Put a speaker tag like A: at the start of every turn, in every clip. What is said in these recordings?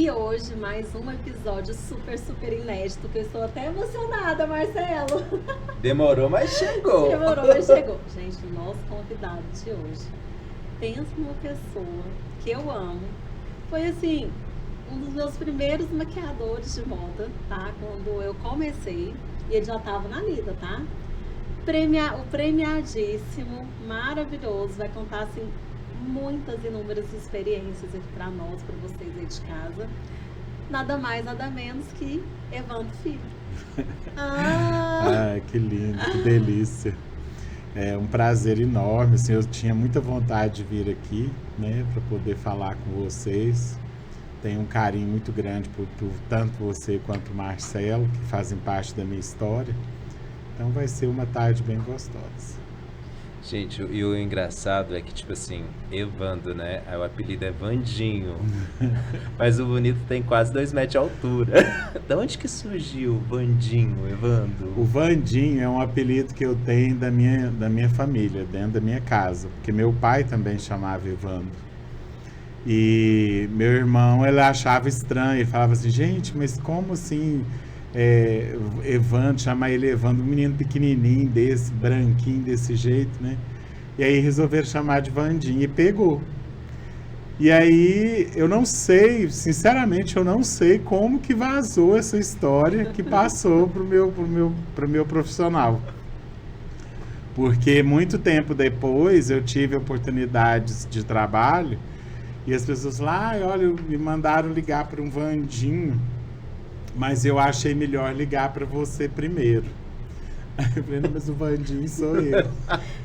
A: E hoje, mais um episódio super, super inédito, que eu estou até emocionada, Marcelo.
B: Demorou, mas chegou.
A: Demorou, mas chegou. Gente, o nosso convidado de hoje, pensa numa pessoa que eu amo. Foi assim, um dos meus primeiros maquiadores de moda, tá? Quando eu comecei, e ele já estava na lida, tá? O premiadíssimo, maravilhoso, vai contar assim muitas inúmeras experiências aqui para nós, para vocês aí de casa. Nada mais, nada menos que Evandro Filho.
C: Ah, que lindo, que delícia. É um prazer enorme, assim, eu tinha muita vontade de vir aqui, né, para poder falar com vocês. Tenho um carinho muito grande por tanto você quanto o Marcelo, que fazem parte da minha história. Então vai ser uma tarde bem gostosa.
B: Gente, e o engraçado é que, tipo assim, Evandro, né? Aí o apelido é Vandinho. Mas o bonito tem quase 2 metros de altura. Da onde que surgiu o Vandinho, Evandro?
C: O Vandinho é um apelido que eu tenho da minha família, dentro da minha casa. Porque meu pai também chamava Evandro. E meu irmão, ele achava estranho. Ele falava assim, gente, mas como assim... Evandro, chamar ele Evandro, um menino pequenininho desse, branquinho desse jeito, né? E aí resolveram chamar de Vandinho e pegou. E aí eu não sei, sinceramente, eu não sei como que vazou essa história que passou pro meu profissional. Porque muito tempo depois eu tive oportunidades de trabalho e as pessoas falaram, olha, me mandaram ligar para um Vandinho, mas eu achei melhor ligar para você primeiro. Aí eu falei, não, mas o Vandinho sou eu.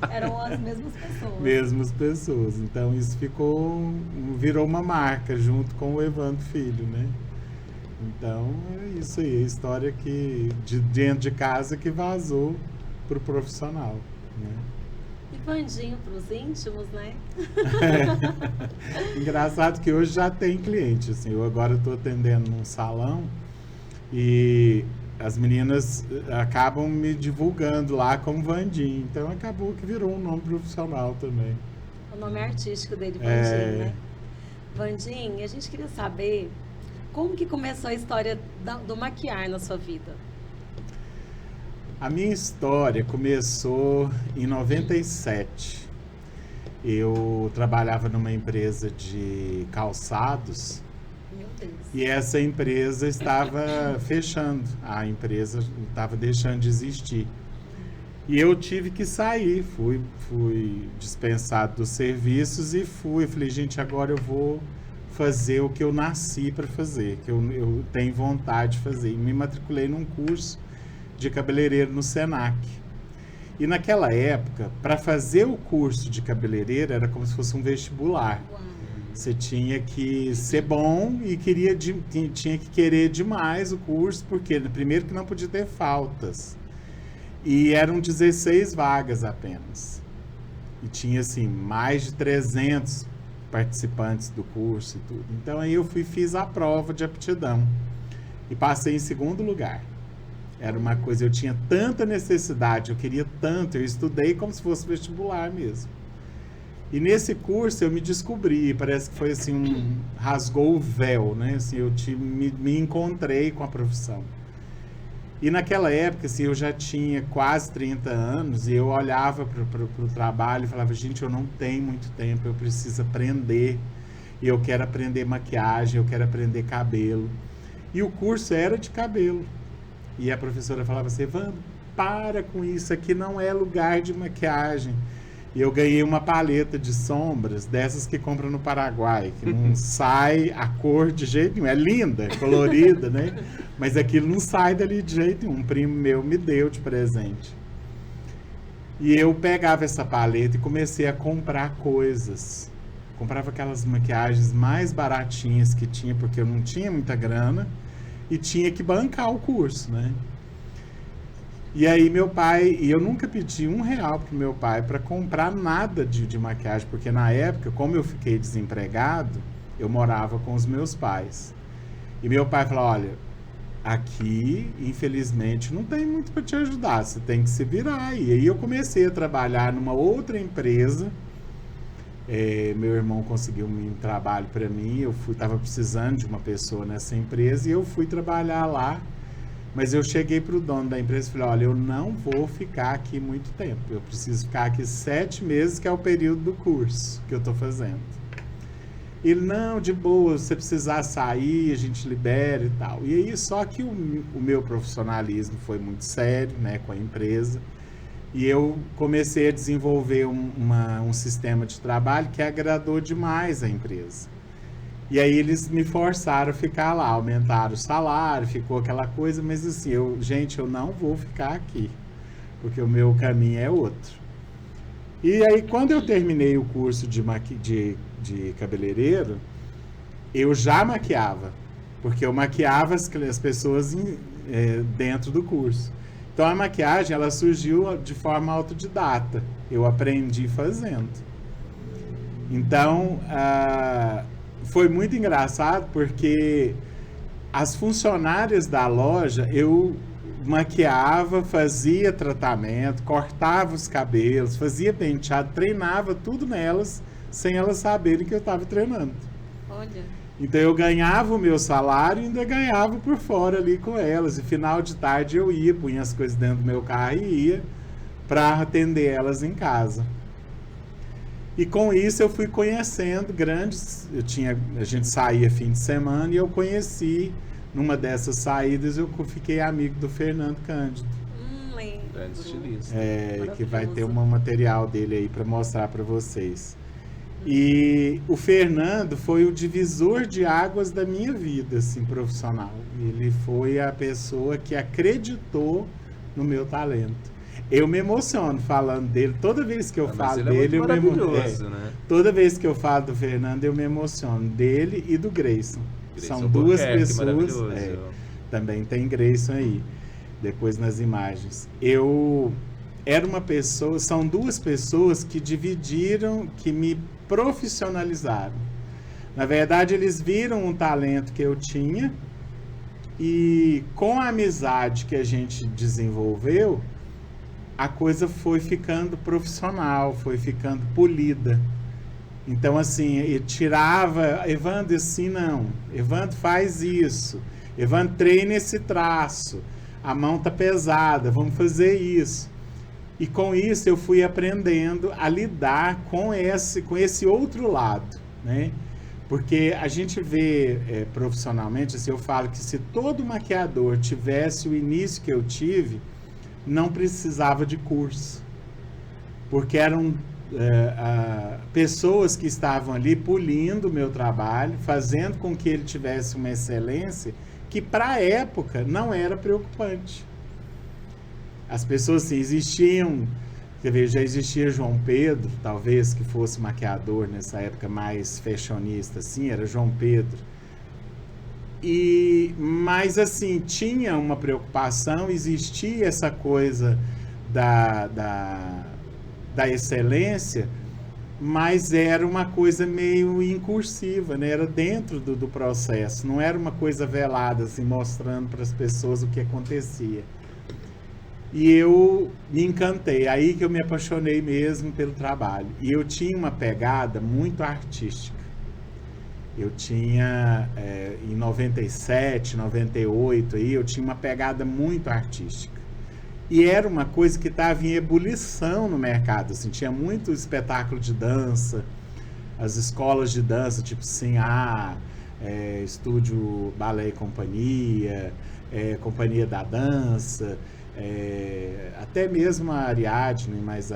A: Eram as mesmas pessoas.
C: Mesmas pessoas. Então isso virou uma marca junto com o Evandro Filho, né? Então é isso aí, a história que de dentro de casa que vazou pro profissional, né?
A: E Vandinho pros íntimos, né?
C: Engraçado que hoje já tem cliente, assim, eu agora estou atendendo num salão. E as meninas acabam me divulgando lá como Vandinho. Então acabou que virou um nome profissional também.
A: O nome artístico dele, Vandinho, né? Vandinho, a gente queria saber como que começou a história do maquiar na sua vida.
C: A minha história começou em 97. Eu trabalhava numa empresa de calçados.
A: Meu Deus.
C: E essa empresa estava fechando, a empresa estava deixando de existir. E eu tive que sair, fui dispensado dos serviços e falei, gente, agora eu vou fazer o que eu nasci para fazer, que eu tenho vontade de fazer. E me matriculei num curso de cabeleireiro no Senac. E naquela época, para fazer o curso de cabeleireiro, era como se fosse um vestibular.
A: Uau.
C: Você tinha que ser bom e tinha que querer demais o curso, porque primeiro que não podia ter faltas. E eram 16 vagas apenas. E tinha, assim, mais de 300 participantes do curso e tudo. Então aí eu fiz a prova de aptidão e passei em segundo lugar. Era uma coisa, eu tinha tanta necessidade, eu queria tanto, eu estudei como se fosse vestibular mesmo. E nesse curso eu me descobri, parece que foi assim, rasgou o véu, né? Assim, me encontrei com a profissão. E naquela época, assim, eu já tinha quase 30 anos e eu olhava para o trabalho e falava, gente, eu não tenho muito tempo, eu preciso aprender. E eu quero aprender maquiagem, eu quero aprender cabelo. E o curso era de cabelo. E a professora falava assim, Evandro, para com isso, aqui não é lugar de maquiagem. E eu ganhei uma paleta de sombras, dessas que compram no Paraguai, que não sai a cor de jeito nenhum. É linda, é colorida, né? Mas aquilo não sai dali de jeito nenhum. Um primo meu me deu de presente. E eu pegava essa paleta e comecei a comprar coisas. Comprava aquelas maquiagens mais baratinhas que tinha, porque eu não tinha muita grana. E tinha que bancar o curso, né? E aí meu pai, e eu nunca pedi R$1 pro meu pai para comprar nada de maquiagem, porque na época, como eu fiquei desempregado, eu morava com os meus pais. E meu pai falou, olha, aqui, infelizmente, não tem muito para te ajudar, você tem que se virar. E aí eu comecei a trabalhar numa outra empresa, Meu irmão conseguiu um trabalho para mim, eu estava precisando de uma pessoa nessa empresa e eu fui trabalhar lá. Mas eu cheguei para o dono da empresa e falei, olha, eu não vou ficar aqui muito tempo. Eu preciso ficar aqui 7 meses, que é o período do curso que eu estou fazendo. Ele, não, de boa, se você precisar sair, a gente libera e tal. E aí, só que o meu profissionalismo foi muito sério, né, com a empresa. E eu comecei a desenvolver um sistema de trabalho que agradou demais a empresa. E aí eles me forçaram a ficar lá, aumentaram o salário, ficou aquela coisa, mas assim, eu não vou ficar aqui, porque o meu caminho é outro. E aí quando eu terminei o curso de cabeleireiro, eu já maquiava, porque eu maquiava as pessoas dentro do curso. Então a maquiagem, ela surgiu de forma autodidata, eu aprendi fazendo. Então, foi muito engraçado porque as funcionárias da loja, eu maquiava, fazia tratamento, cortava os cabelos, fazia penteado, treinava tudo nelas, sem elas saberem que eu estava treinando.
A: Olha.
C: Então eu ganhava o meu salário e ainda ganhava por fora ali com elas. E final de tarde eu ia, punha as coisas dentro do meu carro e ia para atender elas em casa. E com isso eu fui conhecendo grandes, a gente saía fim de semana e eu conheci, numa dessas saídas, eu fiquei amigo do Fernando Cândido.
A: Lembro.
B: Grande estilista.
C: Que vai ter um material dele aí para mostrar para vocês. E o Fernando foi o divisor de águas da minha vida, assim, profissional. Ele foi a pessoa que acreditou no meu talento. Eu me emociono falando dele. Toda vez que eu falo dele, eu me emociono. Né? Toda vez que eu falo do Fernando, eu me emociono. Dele e do Grayson. São duas pessoas. Também tem Grayson aí, depois nas imagens. Eu era uma pessoa, são duas pessoas que dividiram, que me profissionalizaram. Na verdade, eles viram um talento que eu tinha e com a amizade que a gente desenvolveu, a coisa foi ficando profissional, foi ficando polida. Então, assim, eu tirava, Evandro, assim não, Evandro faz isso, Evandro treina esse traço, a mão tá pesada, vamos fazer isso. E com isso eu fui aprendendo a lidar com esse outro lado, né? Porque a gente vê profissionalmente, assim, eu falo que se todo maquiador tivesse o início que eu tive, não precisava de curso, porque eram pessoas que estavam ali polindo o meu trabalho, fazendo com que ele tivesse uma excelência que para a época não era preocupante. As pessoas assim, existiam, quer ver, já existia João Pedro, talvez que fosse maquiador nessa época mais fashionista, assim, era João Pedro. Mas assim, tinha uma preocupação, existia essa coisa da excelência, mas era uma coisa meio incursiva, né? Era dentro do processo, não era uma coisa velada, assim, mostrando para as pessoas o que acontecia. E eu me encantei, aí que eu me apaixonei mesmo pelo trabalho. E eu tinha uma pegada muito artística. Eu tinha, em 97, 98, aí, eu tinha uma pegada muito artística. E era uma coisa que estava em ebulição no mercado. Assim, tinha muito espetáculo de dança, as escolas de dança, tipo Sinhá, Estúdio Balé e Companhia, Companhia da Dança, até mesmo a Ariadne, mas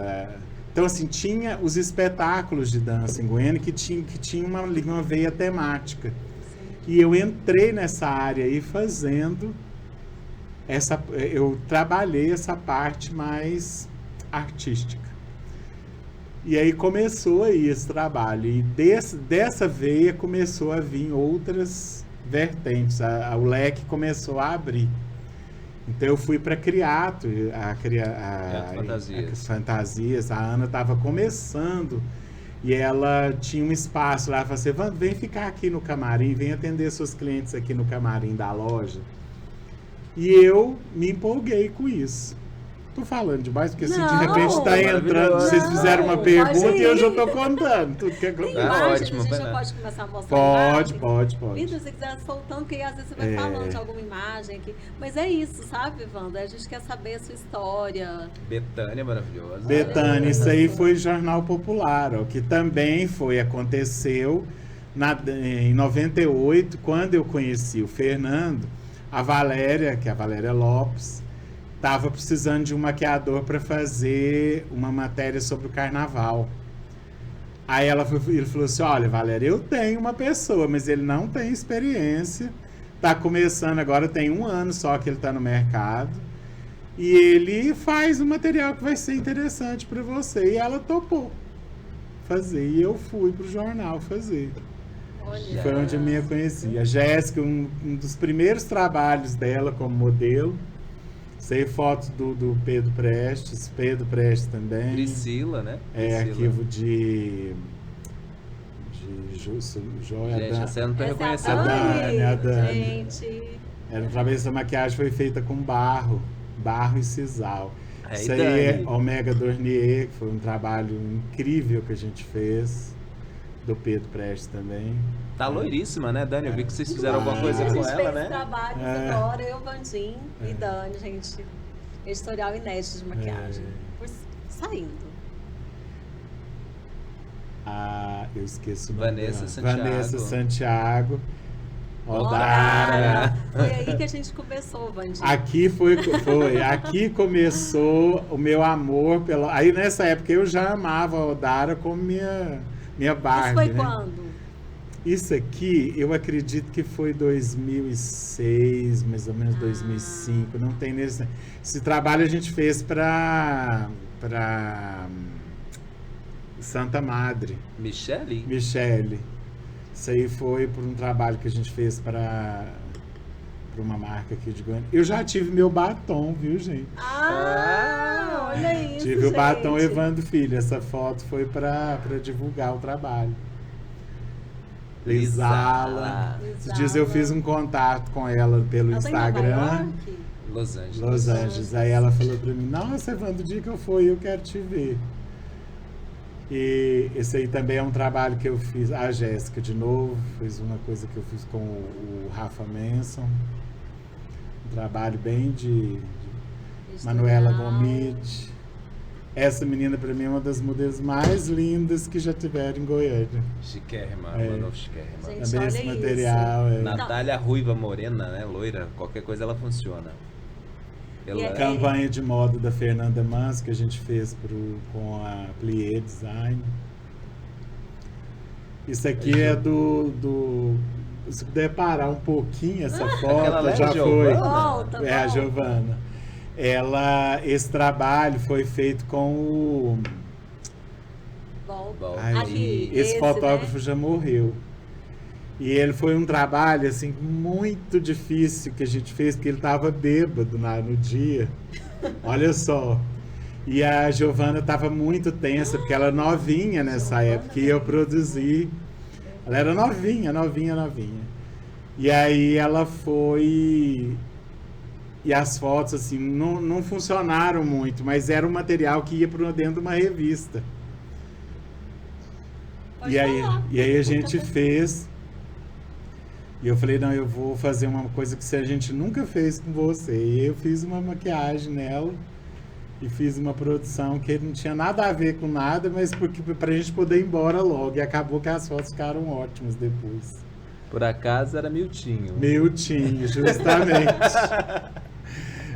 C: então, assim, tinha os espetáculos de dança em Goiânia que tinha uma veia temática. E eu entrei nessa área aí fazendo eu trabalhei essa parte mais artística. E aí começou aí esse trabalho. E dessa veia começou a vir outras vertentes. O leque começou a abrir. Então eu fui para Criato, as fantasias. A Ana estava começando e ela tinha um espaço lá. Ela falou assim: Evandro, vem ficar aqui no camarim, vem atender seus clientes aqui no camarim da loja. E eu me empolguei com isso. Tô falando demais, porque se de
A: Não,
C: repente tá entrando, vocês
A: não,
C: fizeram uma
A: pode
C: pergunta e eu
A: ir.
C: já tô contando tudo que
A: Tem
C: aconteceu.
A: imagem,
B: ótimo,
A: a gente
B: vai
A: já
B: lá.
A: pode começar a mostrar
C: Pode,
A: imagens.
C: pode, pode.
A: Vitor, se você quiser soltando, porque às vezes você vai
C: É.
A: falando de alguma imagem aqui. Mas é isso, sabe, Wanda? A gente quer saber a sua história.
B: Betânia maravilhosa.
C: Betânia, isso aí foi Jornal Popular, ó, que também aconteceu em 98, quando eu conheci o Fernando, a Valéria, que é a Valéria Lopes, estava precisando de um maquiador para fazer uma matéria sobre o carnaval. Aí ele falou assim, olha, Valéria, eu tenho uma pessoa, mas ele não tem experiência, tá começando agora, tem 1 ano só que ele tá no mercado, e ele faz um material que vai ser interessante para você. E ela topou fazer, e eu fui pro jornal fazer.
A: Olha.
C: Foi onde eu me conheci. A Jéssica, um dos primeiros trabalhos dela como modelo. Sei fotos do Pedro Prestes também.
B: Priscila, né?
C: É,
B: Priscila.
C: arquivo de Joia
B: Gente, você não tá
A: Essa
B: reconhecendo.
A: é
C: a Dani.
A: Gente.
C: Era um trabalho, essa maquiagem foi feita com barro e sisal.
B: Aí,
C: Isso aí é
B: Dani.
C: Omega Dornier, que foi um trabalho incrível que a gente fez. Do Pedro Prestes também.
B: Tá loiríssima, né, Dani? Eu vi que vocês fizeram alguma
A: Inclusive,
B: coisa
A: a
B: com
A: gente
B: ela,
A: fez
B: né?
A: trabalhos
C: É.
A: agora, eu, Vandim e Dani, gente. Editorial inédito de maquiagem. Saindo.
C: Eu esqueço o nome
B: Vanessa
C: dela.
B: Santiago.
C: Vanessa Santiago.
B: Odara.
A: Foi aí que a gente começou, Vandim.
C: Aqui aqui começou o meu amor pela. Aí nessa época eu já amava a Odara como minha Barbie.
A: Isso foi
C: né?
A: quando?
C: Isso aqui, eu acredito que foi 2006, mais ou menos 2005. Não tem nesse. Esse trabalho a gente fez para Santa Madre,
B: Michele?
C: Michele. Isso aí foi por um trabalho que a gente fez para uma marca aqui de Goiânia. Eu já tive meu batom, viu, gente?
A: Olha isso,
C: Tive o
A: gente.
C: batom Evandro Filho. Essa foto foi para divulgar o trabalho. Lisala. Esses dias eu fiz um contato com ela pelo
A: Ela tá em Nova
C: Instagram.
A: York?
B: Los Angeles.
C: Los Angeles. Aí ela falou pra mim, nossa, Evandro, o dia que eu for, eu quero te ver. E esse aí também é um trabalho que eu fiz, a Jéssica de novo, fez uma coisa que eu fiz com o Rafa Manson. Um trabalho bem de Manuela Gomide. Essa menina pra mim é uma das modelos mais lindas que já tiveram em Goiânia.
B: Chiquérrima,
C: É.
B: Mano Chiquérrima.
A: Gente,
C: Também
A: olha
C: esse
A: isso.
C: material.
B: Natália Ruiva Morena, né? Loira, qualquer coisa ela funciona. Ela...
A: E é-
C: Campanha de moda da Fernanda Mans que a gente fez com a Plié Design. Isso aqui é do se puder parar um pouquinho essa
B: aquela
C: foto,
B: lá é
C: já
B: a
C: foi.
B: Giovana?
A: Volta,
C: É a
A: volta.
C: Giovana. Esse trabalho foi feito com o.
A: Volta.
B: Bom,
C: Ai,
A: Aqui,
C: esse
A: esse,
C: fotógrafo
A: né?
C: já morreu. E ele foi um trabalho assim muito difícil que a gente fez, porque ele estava bêbado no dia. Olha só. E a Giovana estava muito tensa, porque ela era novinha nessa
A: Giovana
C: época, e eu produzi. Ela era novinha. E aí ela foi. E as fotos, assim, não funcionaram muito, mas era um material que ia para dentro de uma revista.
A: Pode
C: E aí,
A: falar.
C: e aí a gente fez. E eu falei, não, eu vou fazer uma coisa que a gente nunca fez com você. E eu fiz uma maquiagem nela e fiz uma produção que não tinha nada a ver com nada, mas pra gente poder ir embora logo. E acabou que as fotos ficaram ótimas depois.
B: por acaso era Miltinho.
C: Miltinho, justamente.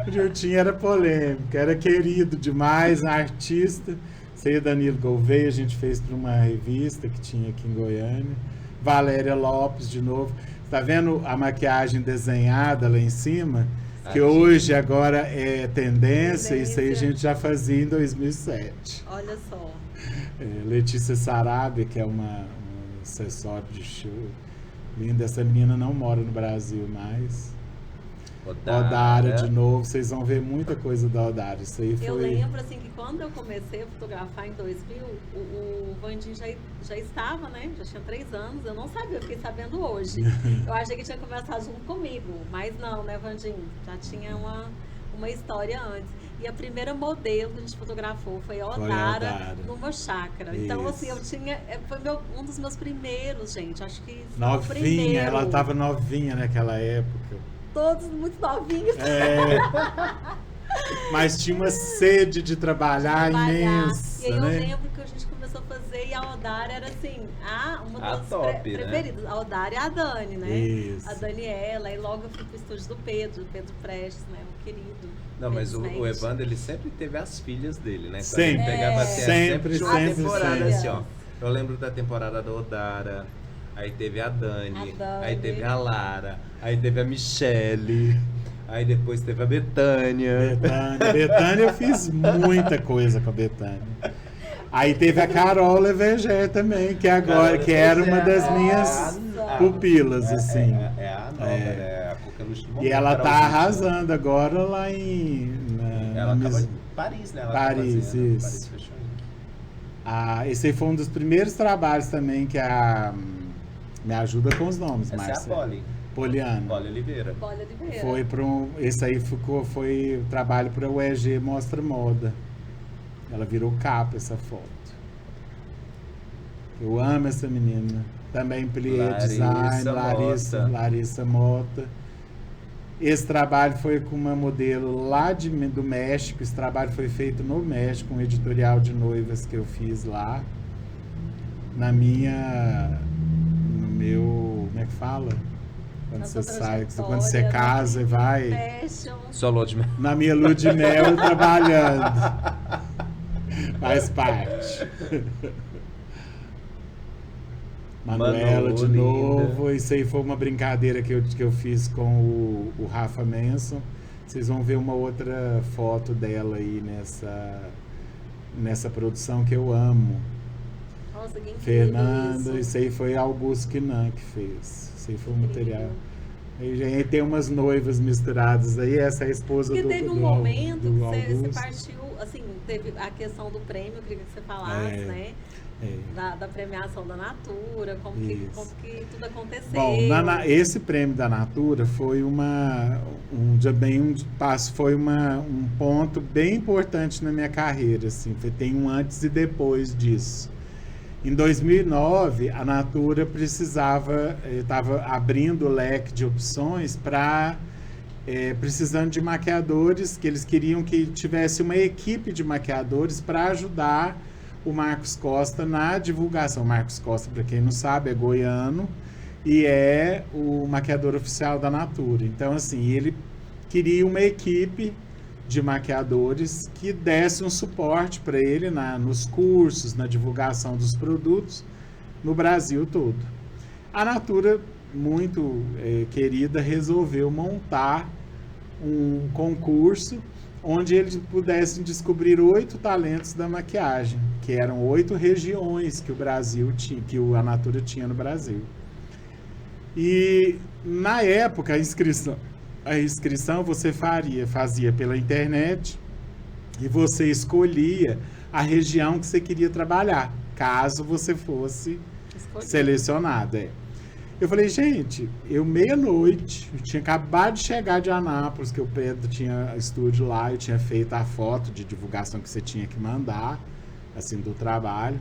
C: O Miltinho era polêmico, era querido demais, artista. Sei o Danilo Gouveia, a gente fez para uma revista que tinha aqui em Goiânia. Valéria Lopes, de novo. Tá vendo a maquiagem desenhada lá em cima? Que
B: Aqui.
C: hoje agora é tendência, isso aí a
A: Tendência.
C: gente já fazia em 2007.
A: Olha só.
C: Letícia Sarabia, que é uma acessório de show. Linda, essa menina não mora no Brasil mais. Odara de novo, vocês vão ver muita coisa da Odara. Isso aí foi.
A: Eu lembro assim que quando eu comecei a fotografar em 2000, o Vandinho já estava, né? Já tinha 3 anos. Eu não sabia, eu fiquei sabendo hoje. Eu achei que tinha começado junto comigo, mas não, né, Vandinho? Já tinha uma história antes. E a primeira modelo que a gente fotografou foi a Odara, numa chácara. Então, assim, eu tinha... Foi um dos meus primeiros, gente. Acho que foi o
C: Novinha,
A: primeiro.
C: ela tava novinha naquela época.
A: Todos muito novinhos.
C: Mas tinha uma sede de trabalhar imensa,
A: E aí eu
C: né?
A: lembro que a gente começou a fazer e a Odara era assim, uma
B: A
A: das
B: top, né?
A: preferidas. A Odara e a Dani, né?
C: Isso.
A: A Daniela, e logo eu fui pro estúdio do Pedro Prestes, né? O querido.
B: Não, mas o
A: felizmente.
B: Evandro, ele sempre teve as filhas dele, né? Quando
C: Sempre.
B: ele pegava assim,
C: Sempre,
B: tinha uma
C: sempre,
B: temporada
C: sempre.
B: assim, ó. Eu lembro da temporada da Odara, aí teve a Dani, aí teve a Lara, aí teve a Michele, aí depois teve a Betânia.
C: Betânia, eu fiz muita coisa com a Betânia. Aí teve a Carol Leveger também, que agora, que era uma das minhas pupilas, assim.
B: É a nova, né? A Coqueluche do momento.
C: E ela tá
B: Carolzinha.
C: arrasando agora lá
B: Ela acaba em Paris, né? Ela tá
C: Paris,
B: fazendo
C: isso.
B: Paris Fashion Week.
C: Esse aí foi um dos primeiros trabalhos também que me ajuda com os nomes,
B: Essa
C: Márcia.
B: é a Polly.
C: Poliana.
B: Polly Oliveira.
A: Bolha de Beira.
C: Foi para esse aí foi o trabalho para o EG Mostra Moda. Ela virou capa essa foto. Eu amo essa menina. Também Plié Design, Larissa Mota. Esse trabalho foi com uma modelo lá do México. Esse trabalho foi feito no México, um editorial de noivas que eu fiz lá. No meu, como é que fala? Quando você sai, quando você casa e vai.
B: Só lua de mel.
C: Na minha lua de mel trabalhando. Faz parte. Manuela de novo. Isso aí foi uma brincadeira que eu fiz com o Rafa Manson. Vocês vão ver uma outra foto dela aí nessa produção que eu amo.
A: Nossa, que
C: Fernanda,
A: isso.
C: isso aí foi Augusto Quinan que fez. Isso aí foi um material. Aí tem umas noivas misturadas aí, essa é a esposa
A: Porque
C: do
A: teve um
C: do
A: momento que você
C: Augusto.
A: partiu, assim, teve a questão do prêmio, eu queria que você falasse, né? Da premiação da Natura, como que tudo aconteceu.
C: Bom, esse prêmio da Natura foi um ponto bem importante na minha carreira, assim, tem um antes e depois disso. Em 2009, a Natura estava abrindo o leque de opções precisando de maquiadores, que eles queriam que tivesse uma equipe de maquiadores para ajudar o Marcos Costa na divulgação. O Marcos Costa, para quem não sabe, é goiano e é o maquiador oficial da Natura. Então, assim, ele queria uma equipe de maquiadores que desse um suporte para ele nos cursos, na divulgação dos produtos no Brasil todo. A Natura, muito querida, resolveu montar um concurso onde eles pudessem descobrir 8 talentos da maquiagem, que eram 8 regiões que o Brasil tinha, que a Natura tinha no Brasil. E na época a inscrição você fazia pela internet e você escolhia a região que você queria trabalhar, caso você fosse selecionado. Eu falei, gente, meia-noite, eu tinha acabado de chegar de Anápolis, que o Pedro tinha estúdio lá, eu tinha feito a foto de divulgação que você tinha que mandar, assim, do trabalho,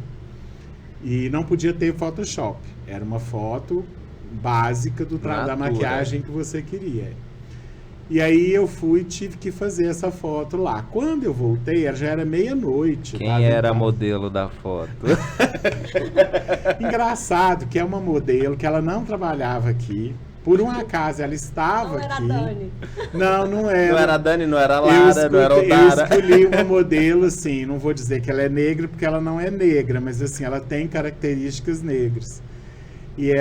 C: e não podia ter Photoshop, era uma foto básica da maquiagem que você queria. E aí eu tive que fazer essa foto lá. Quando eu voltei, já era meia-noite.
B: Quem era a modelo da foto?
C: Engraçado que é uma modelo que ela não trabalhava aqui. Por um acaso, ela estava aqui.
A: Não era a Dani.
C: Não era.
B: Não era a Dani, não era a Lara, não era a Odara.
C: Eu escolhi uma modelo, assim, não vou dizer que ela é negra, porque ela não é negra, mas assim, ela tem características negras. E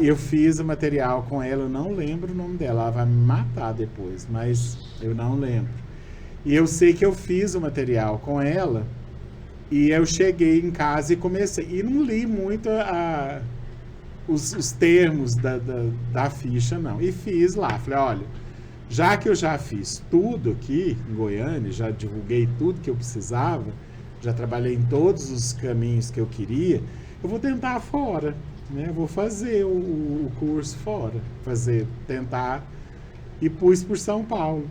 C: eu fiz o material com ela, eu não lembro o nome dela, ela vai me matar depois, mas eu não lembro. E eu sei que eu fiz o material com ela, e eu cheguei em casa e comecei, e não li muito os termos da ficha, não. E fiz lá, falei, olha, já que eu já fiz tudo aqui em Goiânia, já divulguei tudo que eu precisava, já trabalhei em todos os caminhos que eu queria, eu vou tentar fora. Vou fazer o curso fora, tentar, e pus por São Paulo.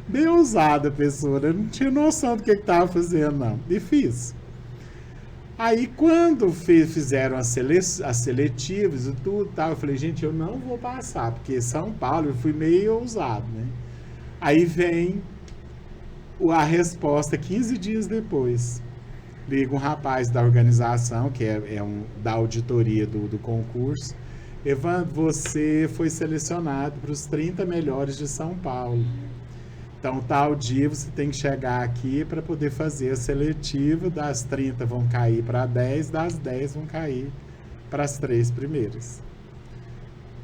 C: Bem ousada a pessoa, né? Não tinha noção do que estava fazendo, não. E fiz. Aí, quando fizeram as seletivas e tudo, eu falei, gente, eu não vou passar, porque São Paulo, eu fui meio ousado, né? Aí vem a resposta 15 dias depois. Liga um rapaz da organização, que da auditoria do concurso. Evandro, você foi selecionado para os 30 melhores de São Paulo. Então, tal dia você tem que chegar aqui para poder fazer a seletiva. Das 30 vão cair para 10, das 10 vão cair para as 3 primeiras.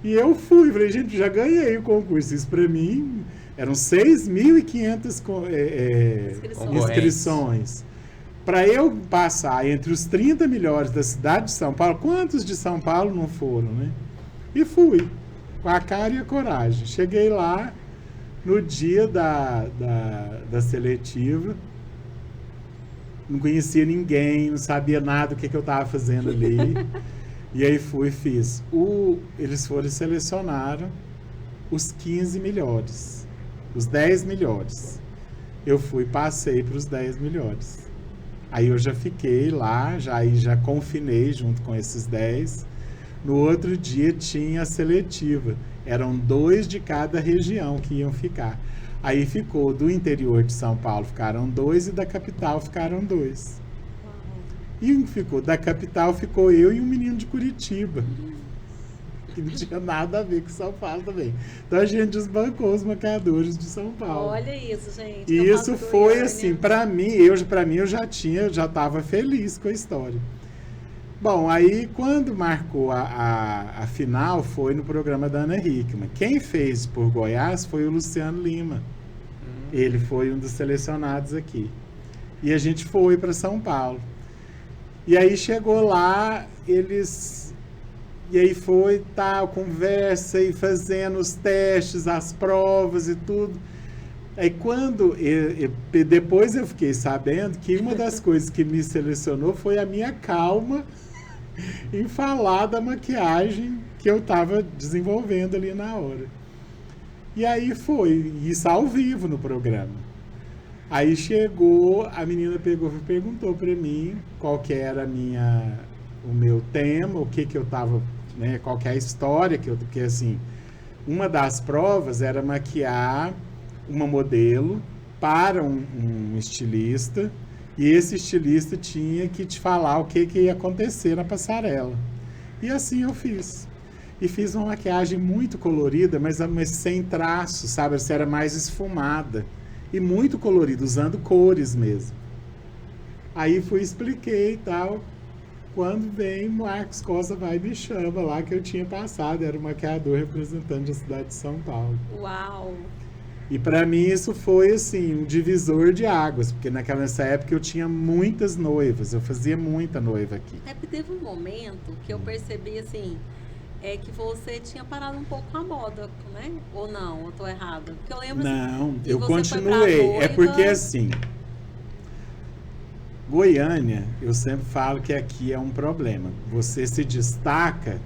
C: E eu fui, falei, gente, já ganhei o concurso. Isso para mim eram 6.500 inscrições. Para eu passar entre os 30 melhores da cidade de São Paulo, quantos de São Paulo não foram, né? E fui, com a cara e a coragem. Cheguei lá no dia da seletiva, não conhecia ninguém, não sabia nada do que eu estava fazendo ali. E aí fui e fiz. Eles foram e selecionaram os 15 melhores, os 10 melhores. Eu fui e passei para os 10 melhores. Aí eu já fiquei lá, já confinei junto com esses 10. No outro dia tinha a seletiva. Eram 2 de cada região que iam ficar. Aí ficou do interior de São Paulo, ficaram 2 e da capital ficaram 2. E ficou da capital, ficou eu e um menino de Curitiba. Que não tinha nada a ver com São Paulo também. Então a gente desbancou os maquiadores de São Paulo.
A: Olha isso, gente.
C: E isso foi assim, para mim eu já estava feliz com a história. Bom, aí quando marcou a final foi no programa da Ana Hickman. Quem fez por Goiás foi o Luciano Lima. Ele foi um dos selecionados aqui. E a gente foi para São Paulo. E aí chegou lá, e aí foi tal, conversa e fazendo os testes, as provas e tudo. Aí depois eu fiquei sabendo que uma das coisas que me selecionou foi a minha calma em falar da maquiagem que eu estava desenvolvendo ali na hora. E aí foi, isso ao vivo no programa. Aí chegou, a menina perguntou para mim qual que era o meu tema, o que eu estava, né, qual que é a história porque assim, uma das provas era maquiar uma modelo para um estilista, e esse estilista tinha que te falar o que ia acontecer na passarela. E assim eu fiz. E fiz uma maquiagem muito colorida, mas sem traço, sabe? Ela era mais esfumada. E muito colorida, usando cores mesmo. Aí expliquei e tal. Quando vem, Marcos Costa vai e me chama lá que eu tinha passado. Era o maquiador representante da cidade de São Paulo.
A: Uau!
C: E para mim isso foi assim, um divisor de águas, porque nessa época eu tinha muitas noivas, eu fazia muita noiva aqui.
A: É porque teve um momento que eu percebi assim, que você tinha parado um pouco com a moda, né? Ou não, eu tô errada? Porque eu lembro
C: não,
A: assim,
C: eu continuei. É porque assim, Goiânia, eu sempre falo que aqui é um problema. Você se destaca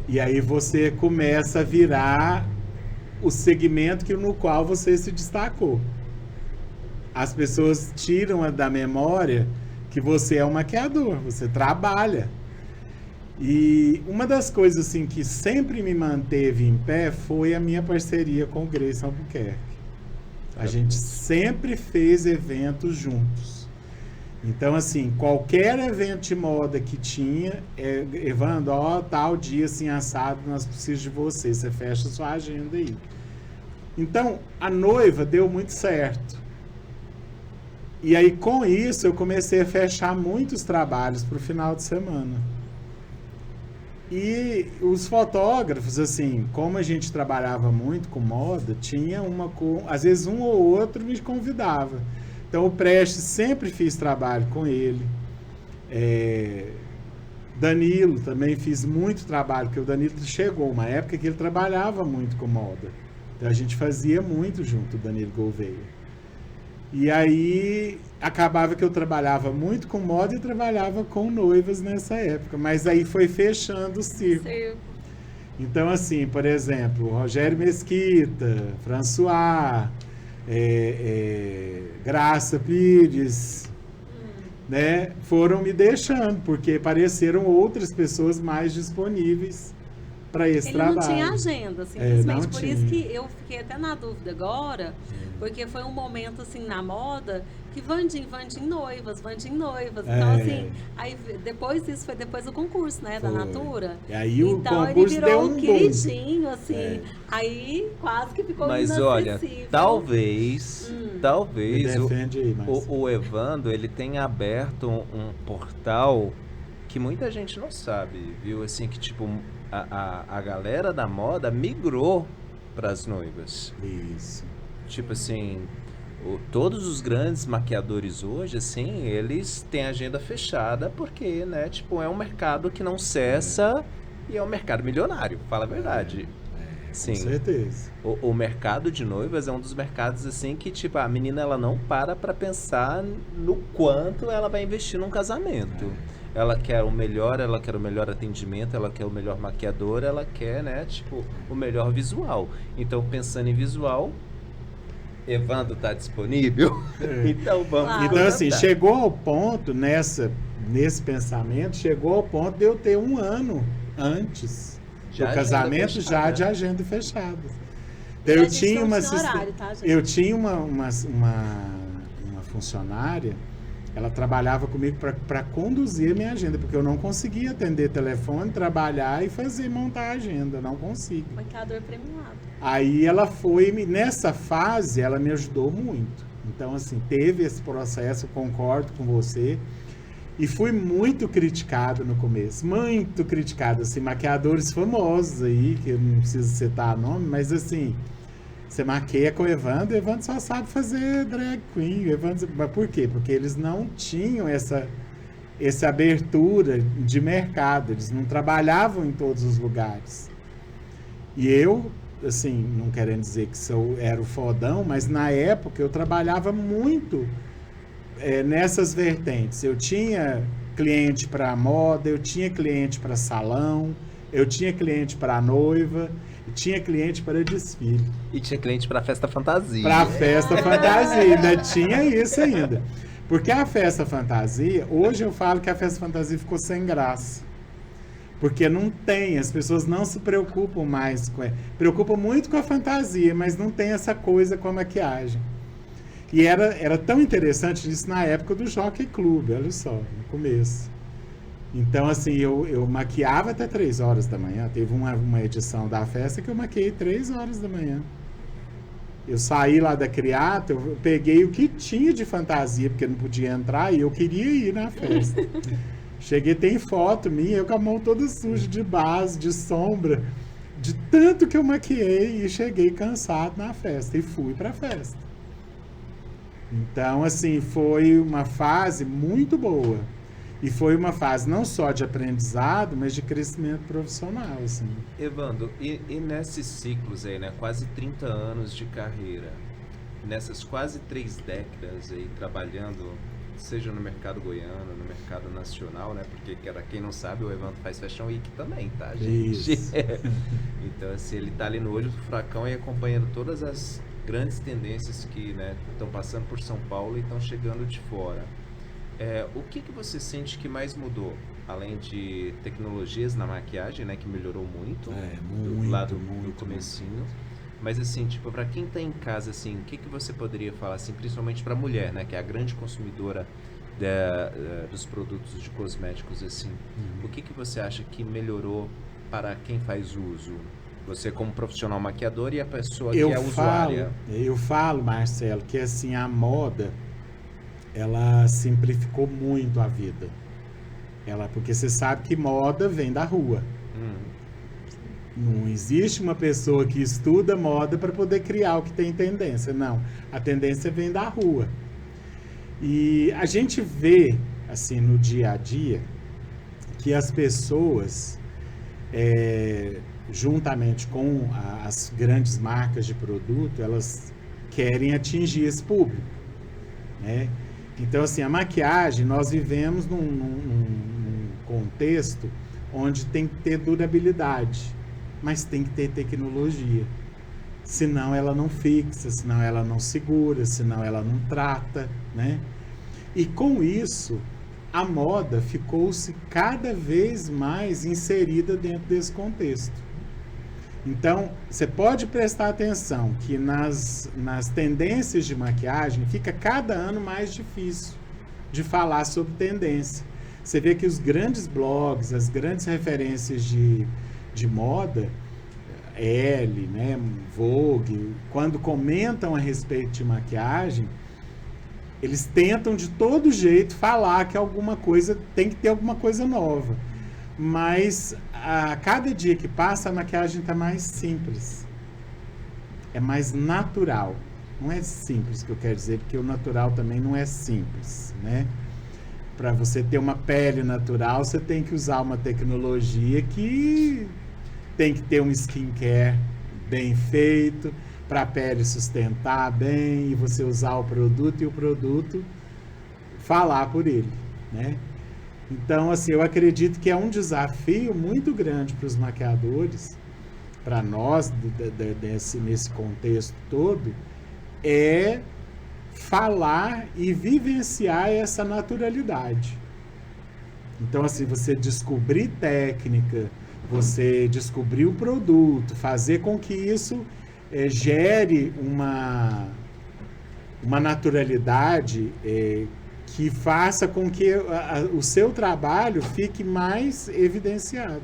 C: e aí você começa a virar o segmento no qual você se destacou. As pessoas tiram da memória que você é um maquiador, você trabalha. E uma das coisas assim que sempre me manteve em pé foi a minha parceria com o Grayson Albuquerque. A gente sempre fez eventos juntos. Então, assim, qualquer evento de moda que tinha, Evandro, tal dia assim assado, nós precisamos de você, você fecha sua agenda aí. Então, a noiva deu muito certo. E aí, com isso, eu comecei a fechar muitos trabalhos para o final de semana. E os fotógrafos, assim, como a gente trabalhava muito com moda, tinha às vezes um ou outro me convidava. Então, o Prestes sempre fiz trabalho com ele. Danilo também fiz muito trabalho, porque o Danilo chegou uma época que ele trabalhava muito com moda. Então, a gente fazia muito junto, o Danilo Gouveia. E aí, acabava que eu trabalhava muito com moda e trabalhava com noivas nessa época. Mas aí foi fechando o círculo. Então, assim, por exemplo, Rogério Mesquita, François, Graça Pires, né, foram me deixando, porque apareceram outras pessoas mais disponíveis para esse
A: Ele
C: trabalho.
A: não tinha agenda, simplesmente.
C: não
A: Por
C: tinha.
A: isso que eu fiquei até na dúvida agora, porque foi um momento assim na moda que Vandim noivas. Então, assim, aí depois disso foi depois do concurso, né? Da
C: Foi.
A: Natura.
C: E aí o
A: Então ele
C: concurso
A: virou
C: deu
A: um
C: um boom.
A: queridinho, assim. Aí quase que ficou
B: Mas olha,
A: inacessível.
B: talvez
C: Me defende aí, Márcia.
B: o Evandro, ele tenha aberto um portal que muita gente não sabe, viu? Assim, que tipo, a galera da moda migrou para as noivas.
C: Isso.
B: Tipo assim, todos os grandes maquiadores hoje, assim, eles têm agenda fechada porque, né, tipo, é um mercado que não cessa e é um mercado milionário, fala a verdade.
C: Com
B: Sim.
C: certeza.
B: O mercado de noivas é um dos mercados, assim, que, tipo, a menina, ela não para pensar no quanto ela vai investir num casamento. Ela quer o melhor atendimento, ela quer o melhor maquiador, ela quer, né, tipo, o melhor visual. Então, pensando em visual, Evandro tá disponível? Então, vamos
A: Claro.
C: Então, assim,
B: contratar.
C: chegou ao ponto, nesse pensamento, chegou ao ponto de eu ter um ano antes
B: Já
C: do
B: agenda
C: casamento já
B: fechada.
C: de agenda fechada.
A: E
C: Então,
A: a
C: eu
A: gente
C: tinha
A: não
C: uma
A: tinha horário, tá, gente?
C: eu tinha uma funcionária, ela trabalhava comigo para conduzir a minha agenda, porque eu não conseguia atender telefone, trabalhar e montar a agenda, não consigo.
A: Maquiador premiado.
C: Aí nessa fase, ela me ajudou muito. Então, assim, teve esse processo, eu concordo com você. E fui muito criticado no começo, muito criticado, assim, maquiadores famosos aí, que eu não preciso citar nome, mas assim, você maqueia com o Evandro só sabe fazer drag queen. Mas por quê? Porque eles não tinham essa abertura de mercado, eles não trabalhavam em todos os lugares. E eu, assim, não querendo dizer que era o fodão, mas na época eu trabalhava muito nessas vertentes. Eu tinha cliente para moda, eu tinha cliente para salão, eu tinha cliente para noiva, e tinha cliente para desfile.
B: E tinha cliente pra festa fantasia.
C: Para festa fantasia, ainda tinha isso ainda. Porque a festa fantasia, hoje eu falo que a festa fantasia ficou sem graça. Porque não tem, as pessoas não se preocupam mais com ela. Preocupam muito com a fantasia, mas não tem essa coisa com a maquiagem. E era tão interessante isso na época do Jockey Club, olha só, no começo. Então, assim, eu maquiava até 3 horas da manhã. Teve uma edição da festa que eu maquiei 3 horas da manhã. Eu saí lá da Criata, eu peguei o que tinha de fantasia, porque não podia entrar, e eu queria ir na festa. Cheguei, tem foto minha, eu com a mão toda suja de base, de sombra, de tanto que eu maquiei, e cheguei cansado na festa, e fui pra festa. Então, assim, foi uma fase muito boa. E foi uma fase não só de aprendizado, mas de crescimento profissional, assim.
B: Evandro, e nesses ciclos aí, né? Quase 30 anos de carreira, nessas quase 3 décadas aí trabalhando, seja no mercado goiano, no mercado nacional, né? Porque, para quem não sabe, o Evandro faz Fashion Week também, tá, gente?
C: Isso.
B: Então, assim, ele tá ali no olho do furacão e acompanhando todas as grandes tendências que, né, estão passando por São Paulo e estão chegando de fora. O que você sente que mais mudou? Além de tecnologias na maquiagem, né, que melhorou muito, do lado do comecinho. Mas assim, tipo, para quem tá em casa, assim, o que você poderia falar, assim, principalmente para mulher, né, que é a grande consumidora dos produtos de cosméticos, assim. O que você acha que melhorou para quem faz uso? Você como profissional maquiador e a pessoa que é usuária.
C: Eu falo, Marcelo, que assim, a moda, ela simplificou muito a vida. Porque você sabe que moda vem da rua. Não existe uma pessoa que estuda moda para poder criar o que tem tendência. Não, a tendência vem da rua. E a gente vê, assim, no dia a dia, que as pessoas, juntamente com as grandes marcas de produto, elas querem atingir esse público, né? Então, assim, a maquiagem, nós vivemos num contexto onde tem que ter durabilidade, mas tem que ter tecnologia. senão ela não fixa, senão ela não segura, senão ela não trata, né? E com isso, a moda ficou-se cada vez mais inserida dentro desse contexto. Então, você pode prestar atenção que nas tendências de maquiagem fica cada ano mais difícil de falar sobre tendência. Você vê que os grandes blogs, as grandes referências de moda, Elle, né, Vogue, quando comentam a respeito de maquiagem, eles tentam de todo jeito falar que alguma coisa tem que ter alguma coisa nova. Mas a cada dia que passa, a maquiagem está mais simples. É mais natural. Não é simples que eu quero dizer, porque o natural também não é simples, né? Para você ter uma pele natural, você tem que usar uma tecnologia que tem que ter um skincare bem feito, para a pele sustentar bem, e você usar o produto e o produto falar por ele, né? Então, assim, eu acredito que é um desafio muito grande para os maquiadores, para nós, nesse contexto todo, é falar e vivenciar essa naturalidade. Então, assim, você descobrir técnica, você descobrir o produto, fazer com que isso gere uma naturalidade que faça com que o seu trabalho fique mais evidenciado.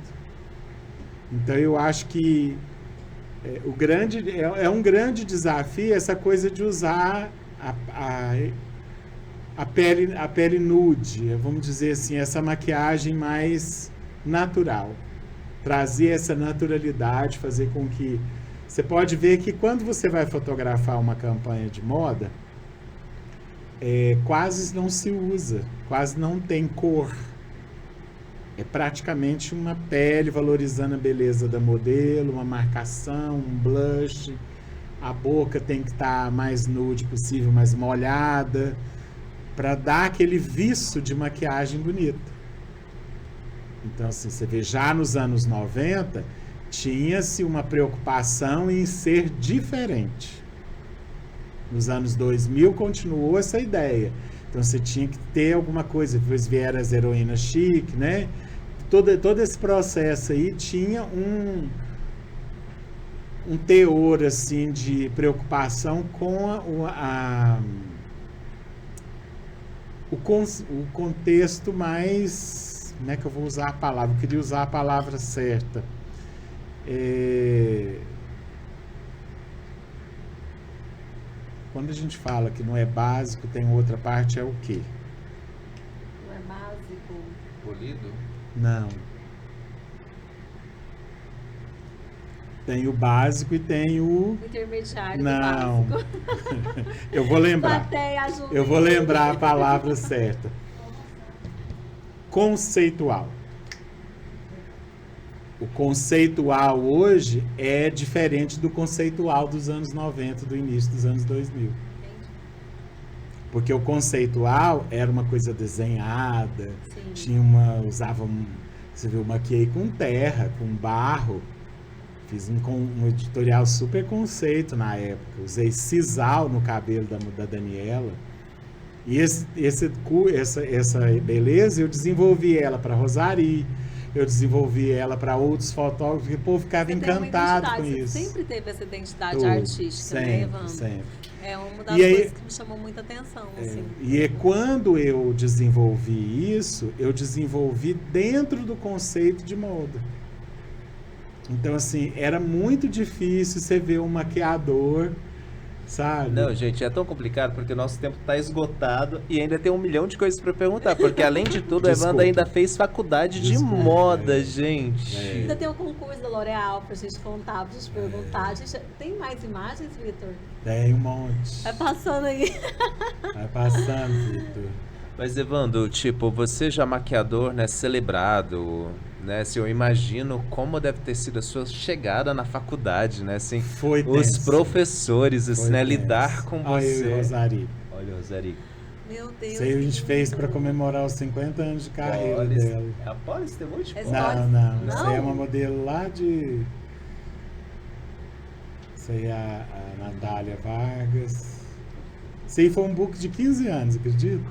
C: Então, eu acho que é um grande desafio essa coisa de usar a pele nude, vamos dizer assim, essa maquiagem mais natural. Trazer essa naturalidade, fazer com que... Você pode ver que quando você vai fotografar uma campanha de moda, quase não se usa, quase não tem cor. É praticamente uma pele valorizando a beleza da modelo, uma marcação, um blush. A boca tem que estar mais nude possível, mais molhada, para dar aquele viço de maquiagem bonita. Então, assim, você vê, já nos anos 90, tinha-se uma preocupação em ser diferente. Nos anos 2000 continuou essa ideia. Então você tinha que ter alguma coisa. Depois vieram as heroínas chique, né? Todo esse processo aí tinha um teor assim de preocupação com o contexto mais... Como é que eu vou usar a palavra? Eu queria usar a palavra certa. Quando a gente fala que não é básico, tem outra parte, é o quê?
A: Não é básico.
B: Polido?
C: Não. Tem o básico e tem o...
A: Intermediário.
C: Não.
A: Básico.
C: Eu vou lembrar.
A: Plateia, ajuda.
C: Eu vou lembrar a palavra certa. Conceitual. O conceitual hoje é diferente do conceitual dos anos 90, do início dos anos 2000. Porque o conceitual era uma coisa desenhada,
A: Sim.
C: usava, você viu, eu maquiei com terra, com barro, fiz um editorial super conceito na época, usei sisal no cabelo da Daniela, e essa beleza eu desenvolvi ela para Rosari, eu desenvolvi ela para outros fotógrafos, porque o povo ficava encantado com isso.
A: Você sempre teve essa identidade artística, né, Evandro?
C: Sempre.
A: É uma das coisas que me chamou muita atenção. Assim.
C: E quando eu desenvolvi isso, eu desenvolvi dentro do conceito de moda. Então, assim, era muito difícil você ver um maquiador, sabe?
B: Não, gente, é tão complicado porque o nosso tempo tá esgotado e ainda tem 1 milhão de coisas pra perguntar. Porque, além de tudo, a Evandro ainda fez faculdade de moda, gente.
A: Ainda tem o concurso da L'Oréal pra gente contar, pra gente perguntar. Tem mais imagens, Vitor?
C: Tem um monte.
A: Vai passando aí.
C: Vai passando, Vitor.
B: Mas, Evandro, tipo, você já maquiador, né, celebrado, né, assim, eu imagino como deve ter sido a sua chegada na faculdade, né, assim,
C: Foi
B: os
C: tenso.
B: professores, assim,
C: Foi
B: né,
C: tenso.
B: lidar com
C: Olha
B: você.
C: eu e Rosari.
B: Olha, Rosari.
A: Meu Deus.
C: Isso aí a gente fez para comemorar os 50 anos de carreira dela.
B: É a Polis, tem muito
A: É
B: de
A: só-
C: Não, não.
A: Não?
C: Isso aí é uma modelo lá de... Essa aí é a Natália Vargas. Esse aí foi um book de 15 anos, acredita?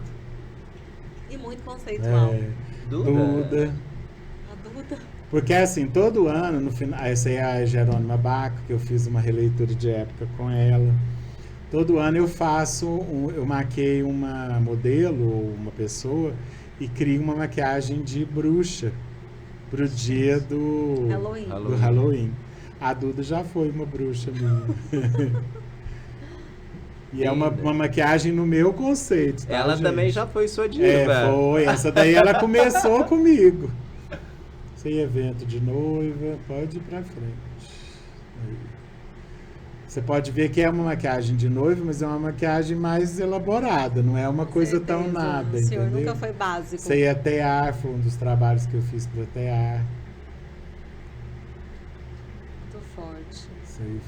A: E muito conceitual.
C: Duda.
A: A Duda.
C: Porque assim, todo ano, no final. Essa aí é a Jerônima Baco, que eu fiz uma releitura de época com ela. Todo ano eu eu maqueio uma modelo ou uma pessoa e crio uma maquiagem de bruxa pro dia do Halloween. A Duda já foi uma bruxa minha. E é uma maquiagem no meu conceito, tá,
B: Ela
C: gente?
B: também já foi sua diva.
C: Foi. Essa daí ela começou comigo. Esse aí é evento de noiva, pode ir pra frente. Aí. Você pode ver que é uma maquiagem de noiva, mas é uma maquiagem mais elaborada, não é uma coisa tão nada,
A: O senhor
C: entendeu?
A: nunca foi básico.
C: Isso aí é TEAR, foi um dos trabalhos que eu fiz para TEAR.
A: Muito forte.
C: Isso aí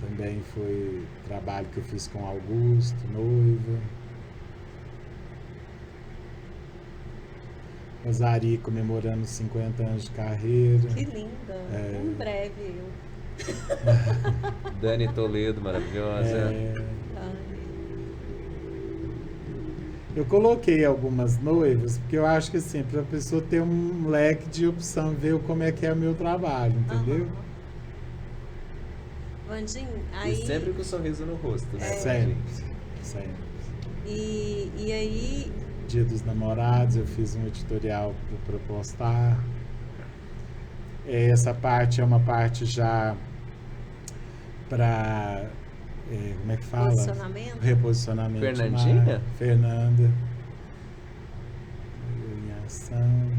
C: também foi trabalho que eu fiz com Augusto, noiva. Rosari comemorando 50 anos de carreira.
A: Que linda. Em breve eu.
B: Dani Toledo, maravilhosa.
C: Eu coloquei algumas noivas, porque eu acho que assim, para a pessoa ter um leque de opção, ver como é que é o meu trabalho, entendeu?
A: Vandinho,
B: E
A: aí...
B: sempre com um sorriso no rosto, né?
C: Sempre.
A: E aí...
C: Dia dos Namorados, eu fiz um editorial para postar. Essa parte é uma parte já para... como é que fala?
A: Posicionamento?
C: Reposicionamento.
B: Fernandinha?
C: Fernanda. Em ação.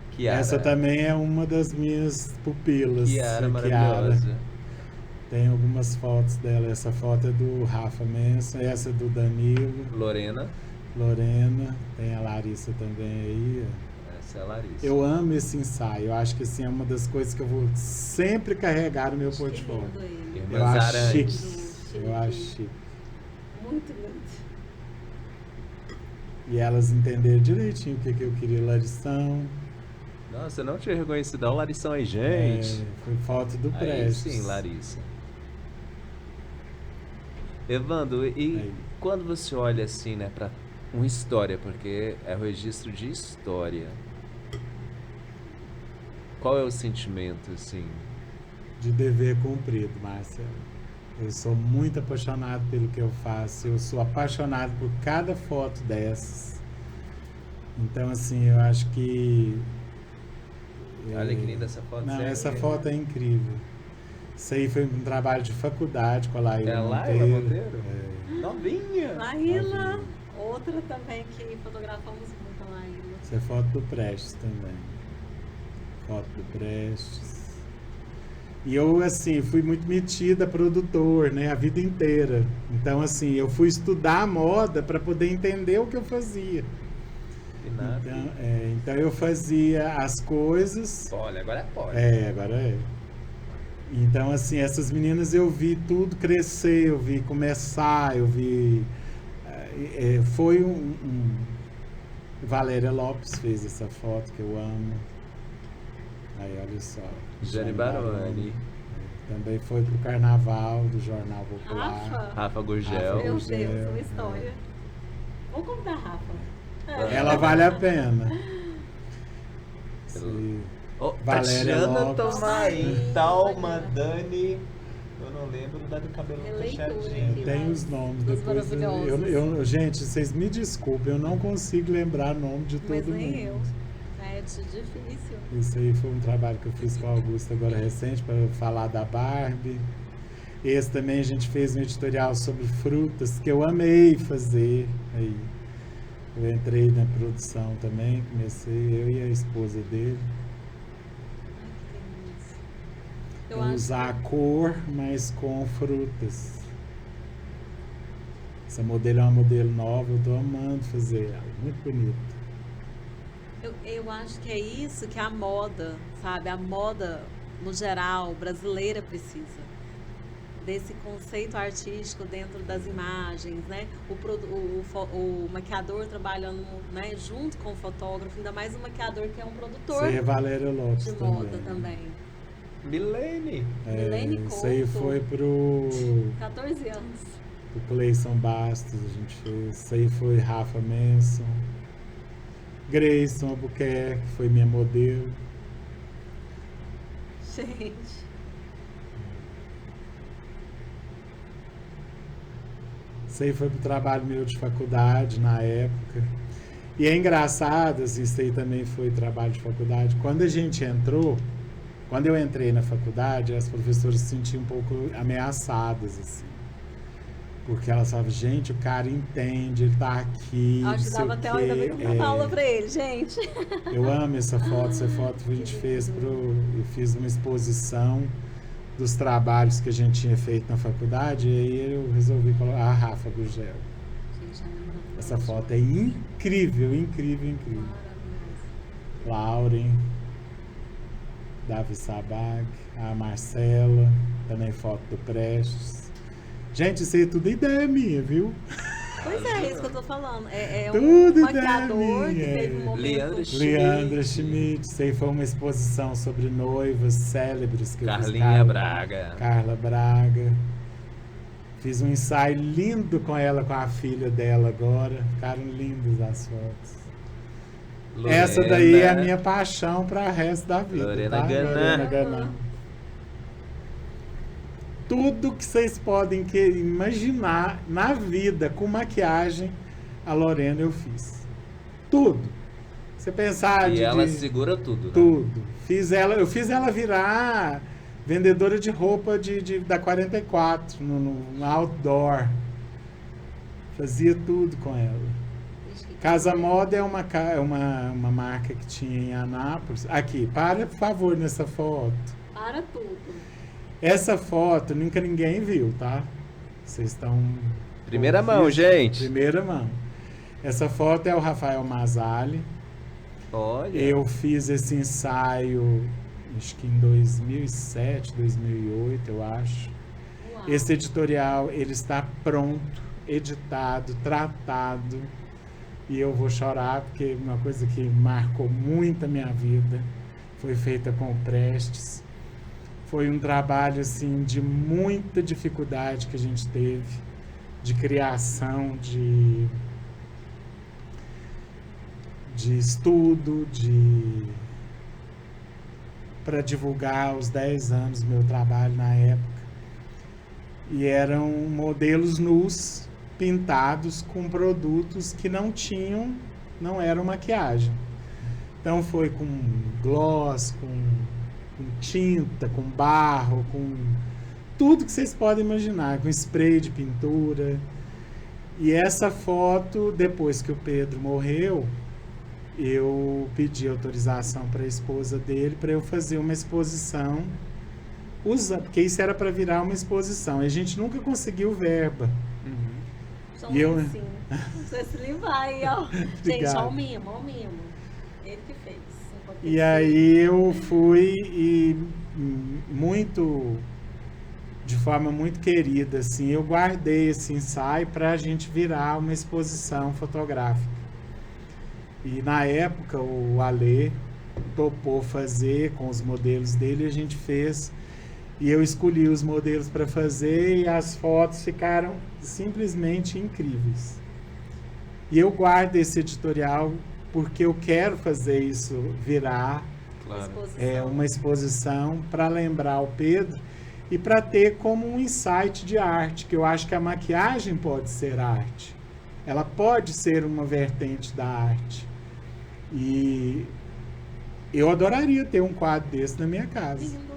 B: Kiara.
C: Essa também é uma das minhas pupilas.
B: Kiara, maravilhosa.
C: Tem algumas fotos dela. Essa foto é do Rafa Mensa, essa é do Danilo.
B: Lorena.
C: Tem a Larissa também aí.
B: Essa é a Larissa.
C: Eu amo esse ensaio. Eu acho que assim, é uma das coisas que eu vou sempre carregar no meu portfólio.
B: Irmã
C: Eu acho
B: Zarante.
C: chique. Eu acho chique.
A: Muito lindo.
C: E elas entenderam direitinho o que eu queria. Larissão.
B: Nossa, eu não tinha reconhecido. Olha o Larissão aí, gente.
C: Foi foto do
B: Aí
C: Prestes.
B: sim, Larissa. Evandro, e
C: Aí.
B: quando você olha assim, né, pra uma história, porque é o registro de história, qual é o sentimento, assim?
C: De dever cumprido, Marcelo. Eu sou muito apaixonado pelo que eu faço. Eu sou apaixonado por cada foto dessas. Então, assim, eu acho que...
B: Olha que linda essa foto.
C: Não,
B: sério.
C: essa foto é incrível. Isso aí foi um trabalho de faculdade com a Laíla
B: É a
C: Monteiro.
B: Laíla Monteiro?
C: É.
B: Novinha.
A: Laíla, outra também que fotografamos muito a Laíla.
C: Essa é foto do Prestes também. Foto do Prestes. E eu, assim, fui muito metida produtor, né, a vida inteira. Então, assim, eu fui estudar a moda para poder entender o que eu fazia. Então eu fazia as coisas.
B: Olha, agora é pode.
C: Agora é. Então, assim, essas meninas eu vi tudo crescer, eu vi começar, eu vi... foi Valéria Lopes fez essa foto que eu amo. Aí, olha só.
B: Jane Baroni.
C: Também foi pro Carnaval do Jornal Popular.
B: Rafa Gurgel.
A: Meu Deus, uma história. Vamos contar a Rafa.
C: Ela vale a pena.
B: Valéria
C: Tatiana
B: Lopes. Tomain, Talma, Dani. Eu não lembro da do cabelo fechadinho.
C: Tem os nomes
A: Dos
C: depois. Gente, vocês me desculpem, eu não consigo lembrar o nome de todo
A: Mas
C: mundo.
A: nem eu. É difícil.
C: Isso aí foi um trabalho que eu fiz com a Augusta agora recente para falar da Barbie. Esse também a gente fez um editorial sobre frutas que eu amei fazer. Aí eu entrei na produção também, comecei eu e a esposa dele.
A: Eu
C: usar a cor, mas com frutas. Essa modelo é uma modelo nova, eu tô amando fazer ela, muito bonita.
A: Eu acho que é isso que a moda, sabe? A moda, no geral, brasileira precisa. desse conceito artístico dentro das imagens, né? O maquiador trabalhando, né, junto com o fotógrafo, ainda mais o maquiador que é um produtor
C: Isso aí é Valéria Lopes
A: de moda também.
B: Milene.
A: Milene
C: Isso aí
A: Couto.
C: foi pro
A: 14 anos.
C: Cleison Bastos, a gente fez. Isso aí foi Rafa Manson. Grayson Albuquerque, que foi minha modelo.
A: Gente.
C: Isso aí foi pro trabalho meu de faculdade na época. E é engraçado, assim, isso aí também foi trabalho de faculdade. Quando eu entrei na faculdade, as professoras se sentiam um pouco ameaçadas, assim. Porque elas falavam, gente, o cara entende, ele tá aqui.
A: Eu
C: não sei
A: ajudava
C: o
A: até
C: quê.
A: ainda bem que eu dava aula pra ele, gente.
C: Eu amo essa foto a gente fez eu fiz uma exposição dos trabalhos que a gente tinha feito na faculdade, e aí eu resolvi colocar a Rafa Gugel.
A: Gente, é maravilhoso.
C: Essa foto é incrível, incrível, incrível.
A: Maravilhoso.
C: Lauren, Davi Sabag, a Marcela, também foto do Prestes. Gente, isso aí é tudo ideia minha, viu?
A: Pois é, isso que eu tô falando. É um
C: Tudo
A: maquiador que
C: ideia minha.
A: teve um momento...
B: Leandro
C: Leandra Schmidt, isso aí foi uma exposição sobre noivas célebres que eu fiz.
B: Carlinha Braga.
C: Carla Braga. Fiz um ensaio lindo com ela, com a filha dela agora. Ficaram lindas as fotos.
B: Lorena,
C: Essa daí é a minha paixão para o resto da vida.
B: Lorena
C: tá?
B: Ganan.
C: Lorena Ganan. Tudo que vocês podem imaginar na vida com maquiagem, a Lorena eu fiz. Tudo. Você pensar
B: E
C: de...
B: ela segura tudo, né?
C: Tudo. Eu fiz ela virar vendedora de roupa da 44, no outdoor. Fazia tudo com ela. Casa Moda é uma marca que tinha em Anápolis. Aqui, para, por favor, nessa foto.
A: Para tudo.
C: Essa foto nunca ninguém viu, tá? Vocês estão...
B: Primeira mão, gente.
C: Primeira mão. Essa foto é o Rafael Mazzali.
B: Olha.
C: Eu fiz esse ensaio, acho que em 2007, 2008, eu acho.
A: Uau.
C: Esse editorial, ele está pronto, editado, tratado. E eu vou chorar, porque uma coisa que marcou muito a minha vida foi feita com o Prestes. Foi um trabalho, assim, de muita dificuldade que a gente teve, de criação, de estudo, para divulgar os 10 anos do meu trabalho na época. E eram modelos nus, pintados com produtos que não eram maquiagem. Então foi com gloss, com tinta, com barro, com tudo que vocês podem imaginar, com spray de pintura. E essa foto, depois que o Pedro morreu, eu pedi autorização para a esposa dele para eu fazer uma exposição, porque isso era para virar uma exposição. E a gente nunca conseguiu verba.
A: Só
C: E eu-
A: assim. Não sei se ele vai, ó. Gente,
C: Obrigado.
A: ó o mimo, ó o mimo. Ele que fez.
C: E aí eu fui de forma muito querida, assim, eu guardei esse ensaio para a gente virar uma exposição fotográfica. E na época o Alê topou fazer com os modelos dele, a gente fez, e eu escolhi os modelos para fazer e as fotos ficaram simplesmente incríveis. E eu guardo esse editorial porque eu quero fazer isso virar
B: Claro.
C: uma exposição para lembrar o Pedro e para ter como um insight de arte, que eu acho que a maquiagem pode ser arte. Ela pode ser uma vertente da arte. E eu adoraria ter um quadro desse na minha casa.
A: Lindo.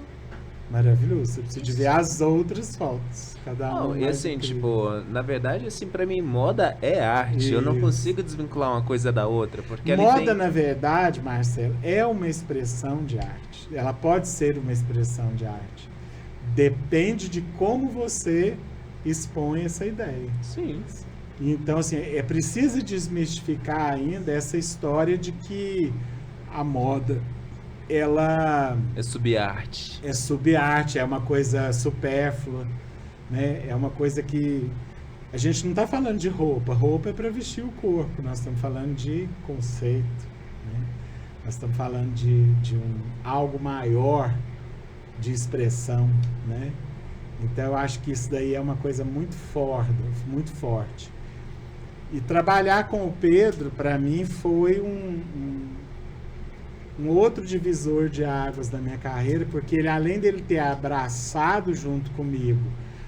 C: Maravilhoso. Você precisa de ver as outras fotos. Cada
B: Não,
C: uma
B: e
C: mais
B: assim,
C: incrível.
B: tipo, na verdade, assim, pra mim, moda é arte. Eu não
C: Isso.
B: consigo desvincular uma coisa da outra, porque ali
C: Moda,
B: tem...
C: na verdade, Marcelo, é uma expressão de arte. Ela pode ser uma expressão de arte. Depende de como você expõe essa ideia.
B: Sim.
C: Então, assim, é preciso desmistificar ainda essa história de que a moda, ela
B: É subarte.
C: é subarte, é uma coisa supérflua. né? É uma coisa que a gente não está falando de roupa. Roupa é para vestir o corpo. Nós estamos falando de conceito, né? Nós estamos falando de algo maior de expressão, né? Então eu acho que isso daí é uma coisa muito forte. E trabalhar com o Pedro, para mim, foi um outro divisor de águas da minha carreira, porque ele, além dele ter abraçado junto comigo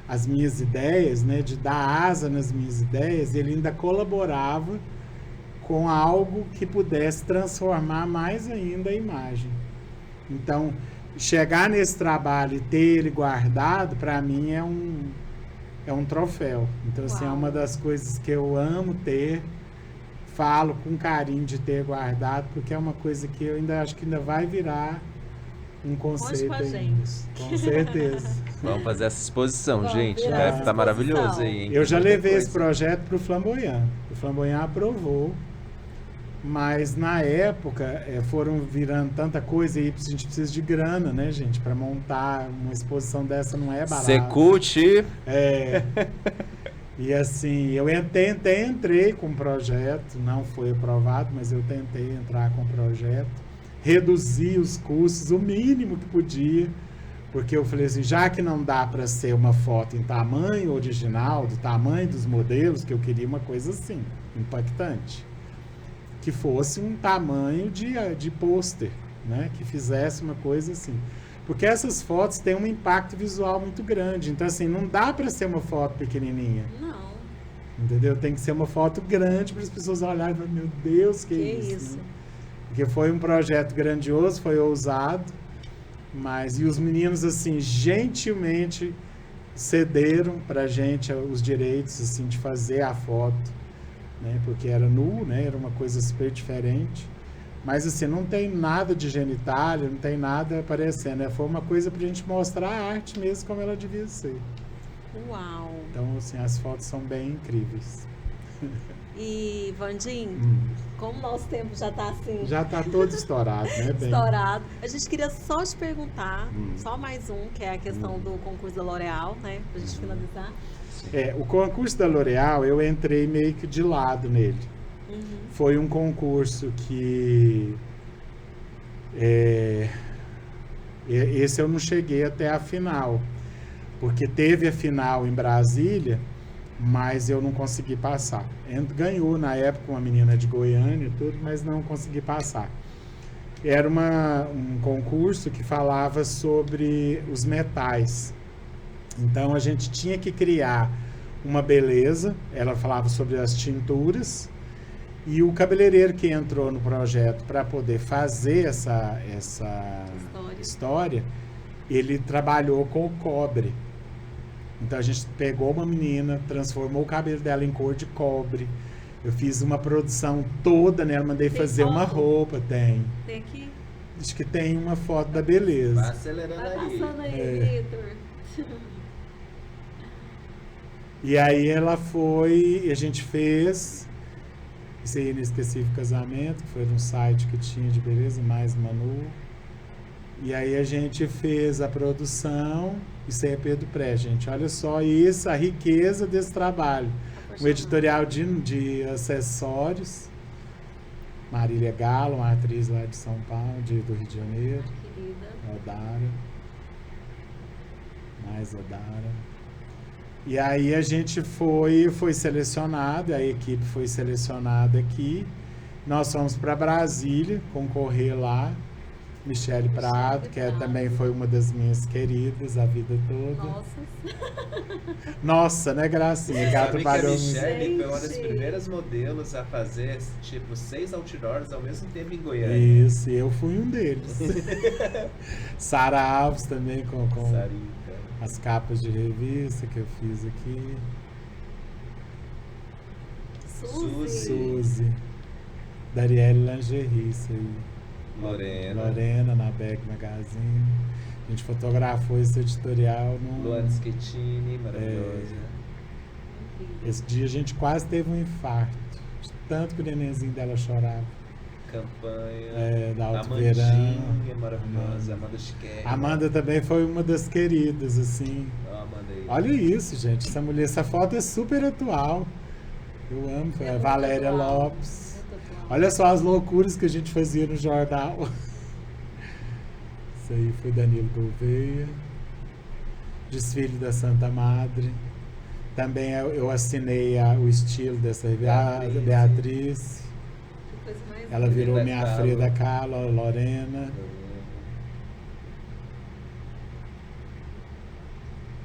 C: as minhas ideias, né, de dar asa nas minhas ideias, ele ainda colaborava com algo que pudesse transformar mais ainda a imagem. Então, chegar nesse trabalho e ter ele guardado, para mim, é um troféu. Então, assim, é uma das coisas que eu amo ter, falo com carinho de ter guardado, porque é uma coisa que eu ainda acho que ainda vai virar um conceito.
A: Conte com a gente.
C: Com certeza.
B: Vamos fazer essa exposição,
A: Vamos
B: gente.
A: virar
B: Deve
A: essa
B: estar maravilhoso
A: exposição.
B: aí, hein?
C: Eu já
B: Muita
C: levei
B: coisa.
C: esse projeto para o Flamboyant. O Flamboyant aprovou, mas na época foram virando tanta coisa e a gente precisa de grana, né, gente? Para montar uma exposição dessa não é barato.
B: Secute.
C: É. E assim, eu entrei com o projeto, não foi aprovado, mas eu tentei entrar com o projeto, reduzi os custos o mínimo que podia, porque eu falei assim, já que não dá para ser uma foto em tamanho original, do tamanho dos modelos, que eu queria uma coisa assim, impactante, que fosse um tamanho de pôster, né? Que fizesse uma coisa assim. Porque essas fotos têm um impacto visual muito grande. Então, assim, não dá para ser uma foto pequenininha.
A: Não.
C: Entendeu? Tem que ser uma foto grande para as pessoas olharem e falarem, meu Deus, que isso? Né? Porque foi um projeto grandioso, foi ousado. E os meninos, assim, gentilmente cederam para a gente os direitos, assim, de fazer a foto. Né? Porque era nu, né? Era uma coisa super diferente. Mas assim, não tem nada de genitália, não tem nada aparecendo. Né? Foi uma coisa pra gente mostrar a arte mesmo como ela devia ser.
A: Uau!
C: Então, assim, as fotos são bem incríveis.
A: E, Vandinho, como o nosso tempo já tá assim...
C: Já tá todo estourado, né, bem?
A: Estourado. A gente queria só te perguntar, só mais um, que é a questão do concurso da L'Oréal, né? Pra gente finalizar.
C: O concurso da L'Oréal, eu entrei meio que de lado nele. Foi um concurso que esse eu não cheguei até a final, porque teve a final em Brasília, mas eu não consegui passar. Ganhou na época uma menina de Goiânia e tudo, mas não consegui passar. Era um concurso que falava sobre os metais. Então a gente tinha que criar uma beleza, ela falava sobre as tinturas. E o cabeleireiro que entrou no projeto para poder fazer essa história, ele trabalhou com o cobre. Então a gente pegou uma menina, transformou o cabelo dela em cor de cobre. Eu fiz uma produção toda nela, mandei fazer uma roupa, tem.
A: Tem aqui?
C: Acho que tem uma foto da beleza.
B: Vai acelerando
A: Vai
B: aí.
A: passando aí, Vitor.
C: E aí ela foi, e a gente fez esse Inesquecível Casamento, que foi num site que tinha de beleza, mais Manu. E aí a gente fez a produção, isso aí é Pedro Pré, gente. Olha só isso, a riqueza desse trabalho. Um editorial de acessórios. Marília Galo, uma atriz lá de São Paulo, do Rio de Janeiro.
A: Querida.
C: Odara. Mais Odara. E aí a gente foi selecionado, a equipe foi selecionada aqui. Nós fomos para Brasília concorrer lá. Michele Prado, que também foi uma das minhas queridas a vida toda.
A: Nossa.
C: Nossa, né, Gracinha? Que ela
B: Sabe que a
C: trabalhou
B: Michelle foi uma das
A: Gente.
B: primeiras modelos a fazer, tipo, 6 outdoors ao mesmo tempo em Goiânia.
C: Isso, eu fui um deles. Sara Alves também com
B: Sarita.
C: as capas de revista que eu fiz aqui.
A: Suzy.
C: Suzy. Darielle Lingerie, isso aí. Lorena, na Beck Magazine. A gente fotografou esse editorial no...
B: Luana Schettini, maravilhosa.
C: Esse dia a gente quase teve um infarto. De tanto que o nenenzinho dela chorava.
B: Campanha.
C: Da Alto
B: Amandinha,
C: Verão.
B: maravilhosa. Amanda Chiqueri.
C: Amanda também foi uma das queridas, assim.
B: Amanda manda aí.
C: Olha isso, gente. Essa foto é super atual. Eu amo. Foi
A: É
C: a
A: muito
C: Valéria
A: atual,
C: Lopes.
A: muito atual.
C: Olha só as loucuras que a gente fazia no jornal. Isso aí foi Danilo Gouveia. Desfile da Santa Madre. Também eu assinei o estilo dessa revista. Beatriz.
A: Que coisa mais
C: Ela
A: linda.
C: virou
B: Frida
C: minha
B: Kahlo.
C: Frida Kahlo, a Lorena.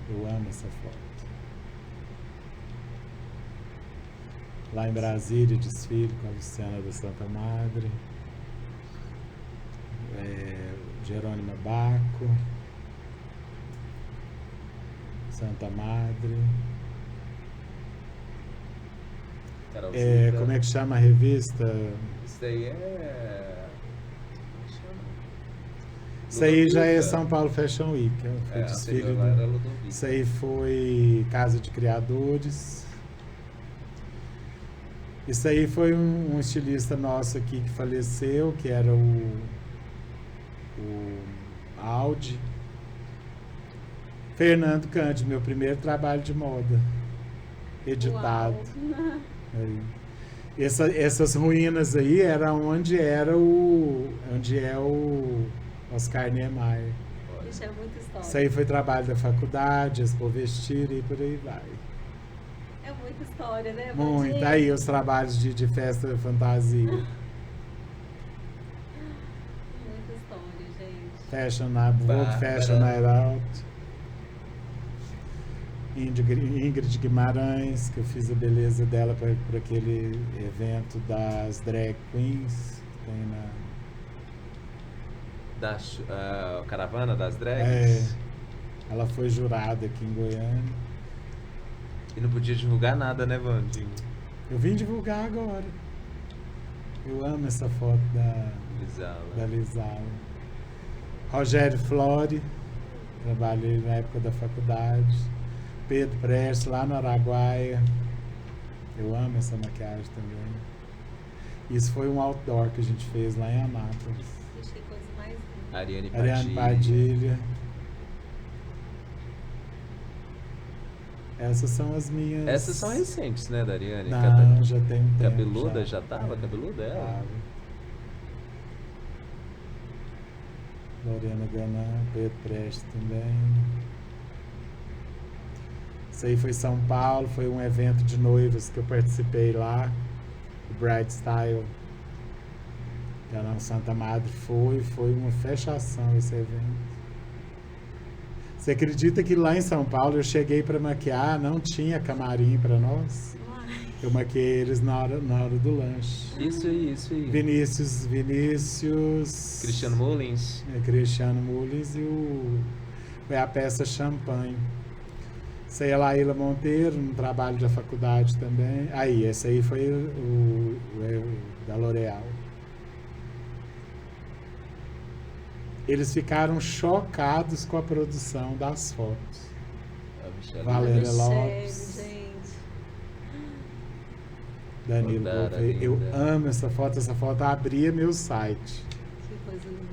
C: Eu amo essa foto. Lá em Brasília, desfile com a Luciana da Santa Madre. Jerônima Baco. Santa Madre.
B: Carolzinha.
C: Como é que chama a revista?
B: Isso daí é. Como chama?
C: Isso aí já é
B: Ludovica.
C: São Paulo Fashion Week. Foi
B: É, a
C: desfile
B: anterior lá
C: do-
B: era Ludovica.
C: Isso aí foi Casa de Criadores. Isso aí foi um estilista nosso aqui que faleceu, que era o Audi. Fernando Cândido, meu primeiro trabalho de moda, editado.
A: Uau.
C: Aí. Essas ruínas aí era onde é o Oscar Niemeyer.
A: Isso é muita história.
C: Isso aí foi trabalho da faculdade, Expo Vestir e por aí vai.
A: É muita história, né?
C: Muito.
A: Vandinha?
C: Aí os trabalhos de festa fantasia.
A: Muita história, gente.
C: Fashion na Vogue,
B: Bárbara.
C: Fashion Night Out. Ingrid Guimarães, que eu fiz a beleza dela para aquele evento das drag queens. Que tem na,
B: Caravana das
C: é,
B: Drags.
C: ela foi jurada aqui em Goiânia.
B: E não podia divulgar nada, né, Vandinho?
C: Eu vim divulgar agora. Eu amo essa foto da
B: Bizarro.
C: Lisala. Rogério Flore, trabalhei na época da faculdade. Pedro Prestes, lá no Araguaia. Eu amo essa maquiagem também. Isso foi um outdoor que a gente fez lá em Anápolis.
A: Gente, que coisa mais linda.
B: Ariane
C: Ariane Padilha. Essas são as minhas.
B: Essas são recentes, né, da Ariane?
C: Não, já tem um tempo.
B: Cabeluda já tava? Cabeluda ela?
C: Tava. Lorena Ganan, Pedro Prestes também. Isso aí foi São Paulo, foi um evento de noivas que eu participei lá, o Bride Style. Que era na Santa Madre, foi uma fechação esse evento. Você acredita que lá em São Paulo eu cheguei para maquiar, não tinha camarim para nós?
A: Uai.
C: Eu maquiei eles na hora do lanche.
B: Isso aí.
C: Vinícius.
B: Cristiano Mullins.
C: Cristiano Mullins foi a peça Champanhe. Essa aí é a Laíla Monteiro, no trabalho da faculdade também. Aí, esse aí foi o da L'Oréal. Eles ficaram chocados com a produção das fotos.
B: A Michelle.
C: Valéria
A: Michele,
C: Lopes.
A: gente.
C: Danilo
B: Rodara,
C: Gouveia. Eu
B: linda.
C: amo essa foto abria meu site.
A: Que coisa linda.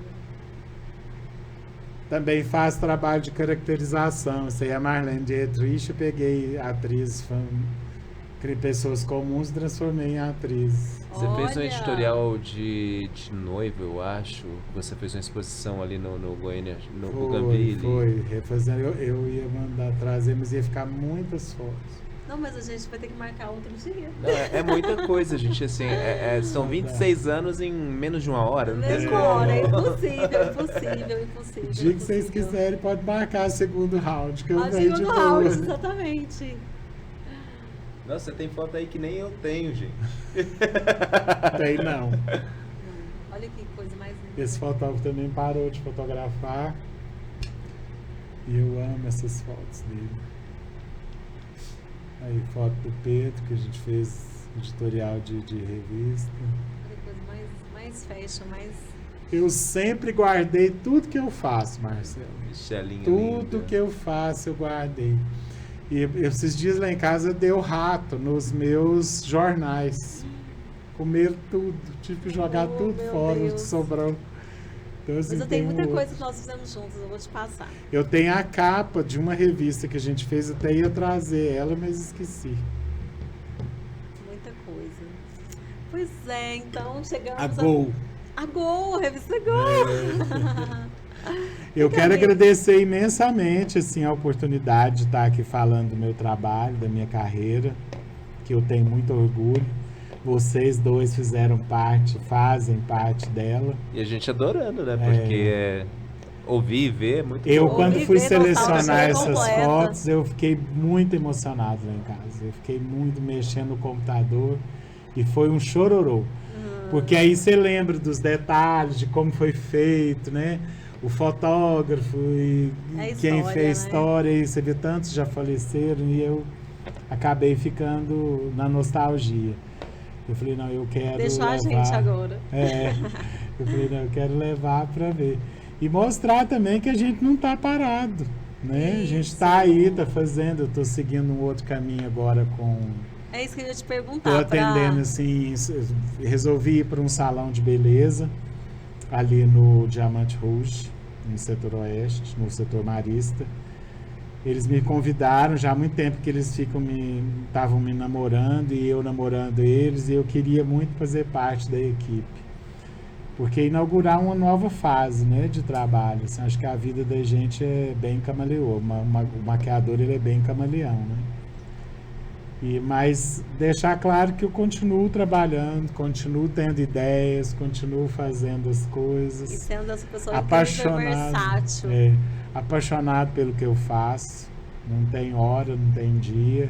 C: Também faço trabalho de caracterização. Isso aí é a Marlene Dietrich. Eu peguei atrizes, pessoas comuns e transformei em atrizes.
B: Você fez um
A: Olha!
B: editorial de noiva, eu acho. Você fez uma exposição ali no Goiânia, no Bougainville.
C: Foi. Refazendo. Eu ia mandar trazer, mas ia ficar muitas fotos.
A: Não, mas a gente vai ter que marcar outro dia.
B: Não, é muita coisa, gente. Assim, são 26 anos em menos de uma hora. Não tem
A: Mesmo
B: como.
A: hora, é impossível.
C: O dia que vocês quiserem, pode marcar o segundo round, que eu
A: A
C: venho de
A: segundo
C: boa.
A: round, exatamente.
B: Nossa, você tem foto aí que nem eu tenho, gente.
C: Tem não.
A: Não, olha que coisa mais linda.
C: Esse fotógrafo também parou de fotografar. E eu amo essas fotos dele. Aí, foto do Pedro, que a gente fez editorial de revista.
A: Olha que coisa mais fashion, mais...
C: Eu sempre guardei tudo que eu faço, Marcelo.
B: Michelinha
C: Tudo
B: linda.
C: que eu faço, eu guardei. E esses dias lá em casa deu rato nos meus jornais. Comeram tudo. Tive que jogar
A: Oh,
C: tudo
A: meu
C: fora, o que
A: Deus.
C: sobrou. Então, assim,
A: Mas eu tenho muita
C: outros.
A: coisa que nós fizemos juntos, eu vou te passar.
C: Eu tenho a capa de uma revista que a gente fez, eu até ia trazer ela, mas esqueci.
A: Muita coisa. Pois é, então chegamos
C: A Gol.
A: A Gol, a revista Gol.
C: Eu
A: Fica
C: quero
A: aí.
C: agradecer imensamente assim, a oportunidade de estar aqui falando do meu trabalho, da minha carreira, que eu tenho muito orgulho. Vocês dois fizeram parte, fazem parte dela.
B: E a gente adorando, né? Porque ouvir e ver é muito
C: Eu,
B: bom.
C: quando
A: Ouvir
C: fui
A: e ver
C: selecionar
A: nostalgia
C: essas
A: completa.
C: fotos, eu fiquei muito emocionado lá em casa. Eu fiquei muito mexendo no computador e foi um chororô. Porque aí você lembra dos detalhes, de como foi feito, né? O fotógrafo e
A: É
C: quem
A: história,
C: fez
A: né?
C: história, e você vê tantos já faleceram e eu acabei ficando na nostalgia. Eu falei, não, eu quero
A: Deixou a
C: levar...
A: gente agora.
C: É, eu falei, não, eu quero levar para ver. E mostrar também que a gente não está parado, né? A gente está aí, está fazendo, eu estou seguindo um outro caminho agora com...
A: É isso que eu ia te
C: Estou
A: perguntar.
C: atendendo, assim, resolvi ir para um salão de beleza ali no Diamante Rouge, no setor oeste, no setor marista. Eles me convidaram já há muito tempo que eles estavam me namorando e eu namorando eles, e eu queria muito fazer parte da equipe. Porque inaugurar uma nova fase, né, de trabalho. Assim, acho que a vida da gente é bem camaleão. O maquiador, ele é bem camaleão, né? Mas deixar claro que eu continuo trabalhando, continuo tendo ideias, continuo fazendo as
A: E
C: coisas.
A: sendo essa pessoa incrível e versátil.
C: Apaixonado pelo que eu faço. Não tem hora, não tem dia.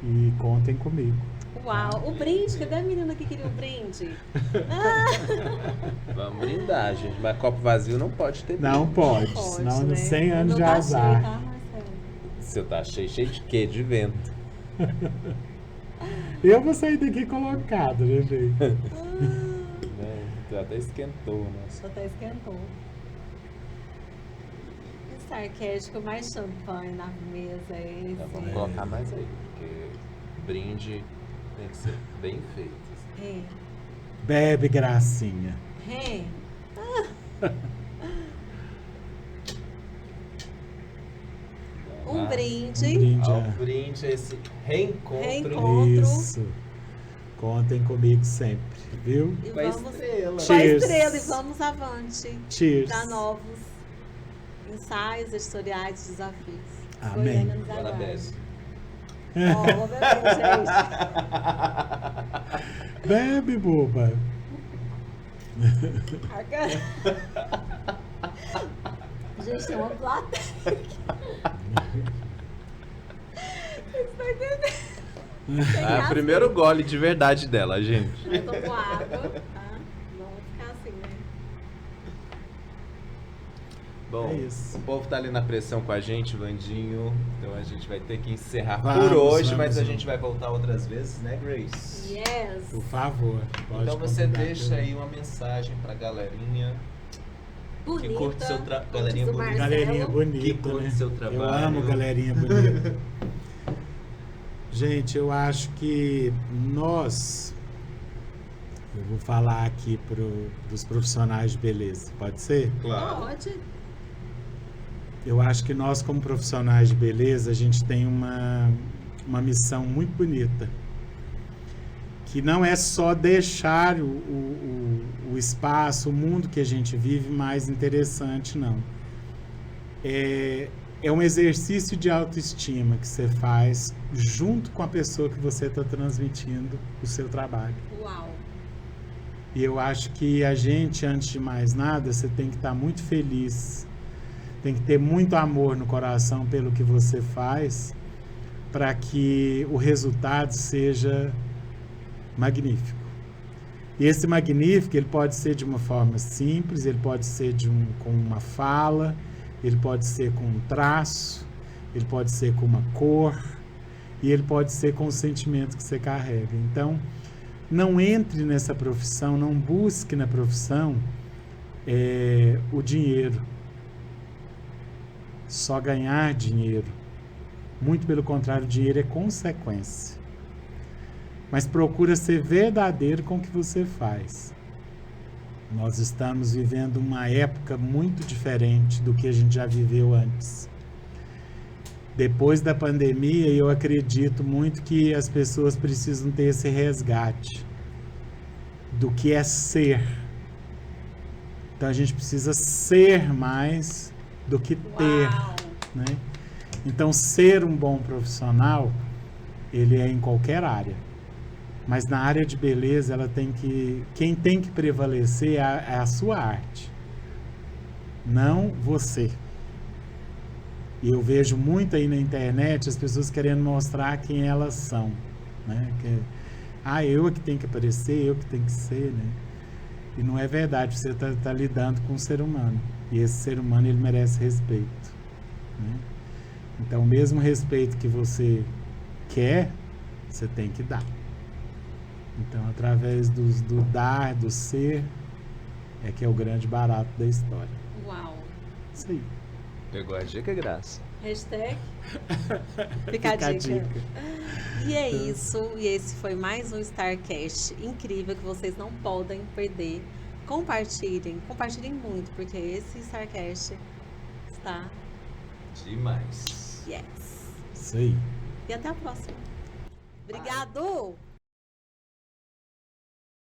C: E contem comigo.
A: Uau, o brinde, cadê a menina que queria o brinde?
B: Vamos brindar, gente. Mas copo vazio não pode ter
C: Não
B: brinde.
C: pode,
A: Pode,
C: senão
A: né?
C: 100
A: O
C: anos
A: meu
C: de
A: tá
C: azar.
A: cheio, tá, Marcelo?
B: Seu tá cheio de quê? De vento.
C: Eu vou sair daqui colocado, né, gente?
B: Né? Tu até esquentou, né?
A: Só até esquentou. Esse arquétipo mais champanhe na mesa é esse.
B: Então, vamos colocar mais aí, porque brinde tem que ser bem feito.
A: É.
C: Bebe, gracinha.
A: É. Um brinde.
C: Um brinde.
B: Ao brinde, esse reencontro.
A: Reencontro.
C: Isso. Contem comigo sempre, viu?
A: E
B: Com a
A: vamos
B: estrela.
A: com a
C: Cheers.
A: estrela e vamos avante
C: Cheers.
A: para novos ensaios, editoriais, desafios.
C: Amém.
A: Goiânia nos
B: Bora,
A: aguarde.
B: Bess.
A: Ó, vou beber, gente.
C: Bebe, boba.
A: Gente, tem uma plateia aqui. Vocês estão entendendo? Tem
B: Ah,
A: graça.
B: primeiro gole de verdade dela, gente.
A: Eu tô com água, tá? Vamos ficar assim, né?
B: Bom,
C: É isso.
B: o povo tá ali na pressão com a gente, Vandinho. Então a gente vai ter que encerrar
C: Vamos,
B: por hoje,
C: vamos,
B: mas a
C: vamos.
B: gente vai voltar outras vezes, né, Grace?
A: Yes.
C: Por favor. Pode
B: Então você
C: convidar
B: deixa
C: todo
B: aí uma mensagem pra galerinha
A: Bonita.
B: que curte seu trabalho.
A: como
B: Galerinha
A: diz o
B: bonita.
A: Marcelo.
C: Galerinha bonita,
B: Que curte
C: né?
B: seu
C: Eu
B: trabalho.
C: amo galerinha bonita. Gente, eu acho que nós... Eu vou falar aqui dos profissionais de beleza, pode ser?
B: Claro.
A: Pode.
C: Eu acho que nós, como profissionais de beleza, a gente tem uma missão muito bonita. Que não é só deixar o espaço, o mundo que a gente vive mais interessante, não. É um exercício de autoestima que você faz junto com a pessoa que você está transmitindo o seu trabalho.
A: Uau.
C: E eu acho que a gente, antes de mais nada, você tem que estar muito feliz, tem que ter muito amor no coração pelo que você faz, para que o resultado seja magnífico. E esse magnífico, ele pode ser de uma forma simples, ele pode ser com uma fala, ele pode ser com um traço, ele pode ser com uma cor, e ele pode ser com o sentimento que você carrega. Então, não entre nessa profissão, não busque na profissão o dinheiro. Só ganhar dinheiro. Muito pelo contrário, o dinheiro é consequência. Mas procura ser verdadeiro com o que você faz. Nós estamos vivendo uma época muito diferente do que a gente já viveu antes. Depois da pandemia, eu acredito muito que as pessoas precisam ter esse resgate do que é ser. Então a gente precisa ser mais do que ter,
A: Uau!
C: né? Então ser um bom profissional, ele é em qualquer área. Mas na área de beleza, quem tem que prevalecer é a sua arte, não você. E eu vejo muito aí na internet as pessoas querendo mostrar quem elas são, né? Eu é que tenho que aparecer, eu que tenho que ser, né? E não é verdade, você tá lidando com um ser humano. E esse ser humano, ele merece respeito, né? Então, o mesmo respeito que você quer, você tem que dar. Então, através do dar, do ser, é que é o grande barato da história.
A: Uau!
C: Isso aí.
B: Pegou a dica, Graça?
A: Hashtag fica a dica. E é isso. E esse foi mais um StarCast incrível que vocês não podem perder. Compartilhem muito, porque esse StarCast está
B: Demais.
A: yes.
C: Isso aí.
A: E até a próxima. Obrigado!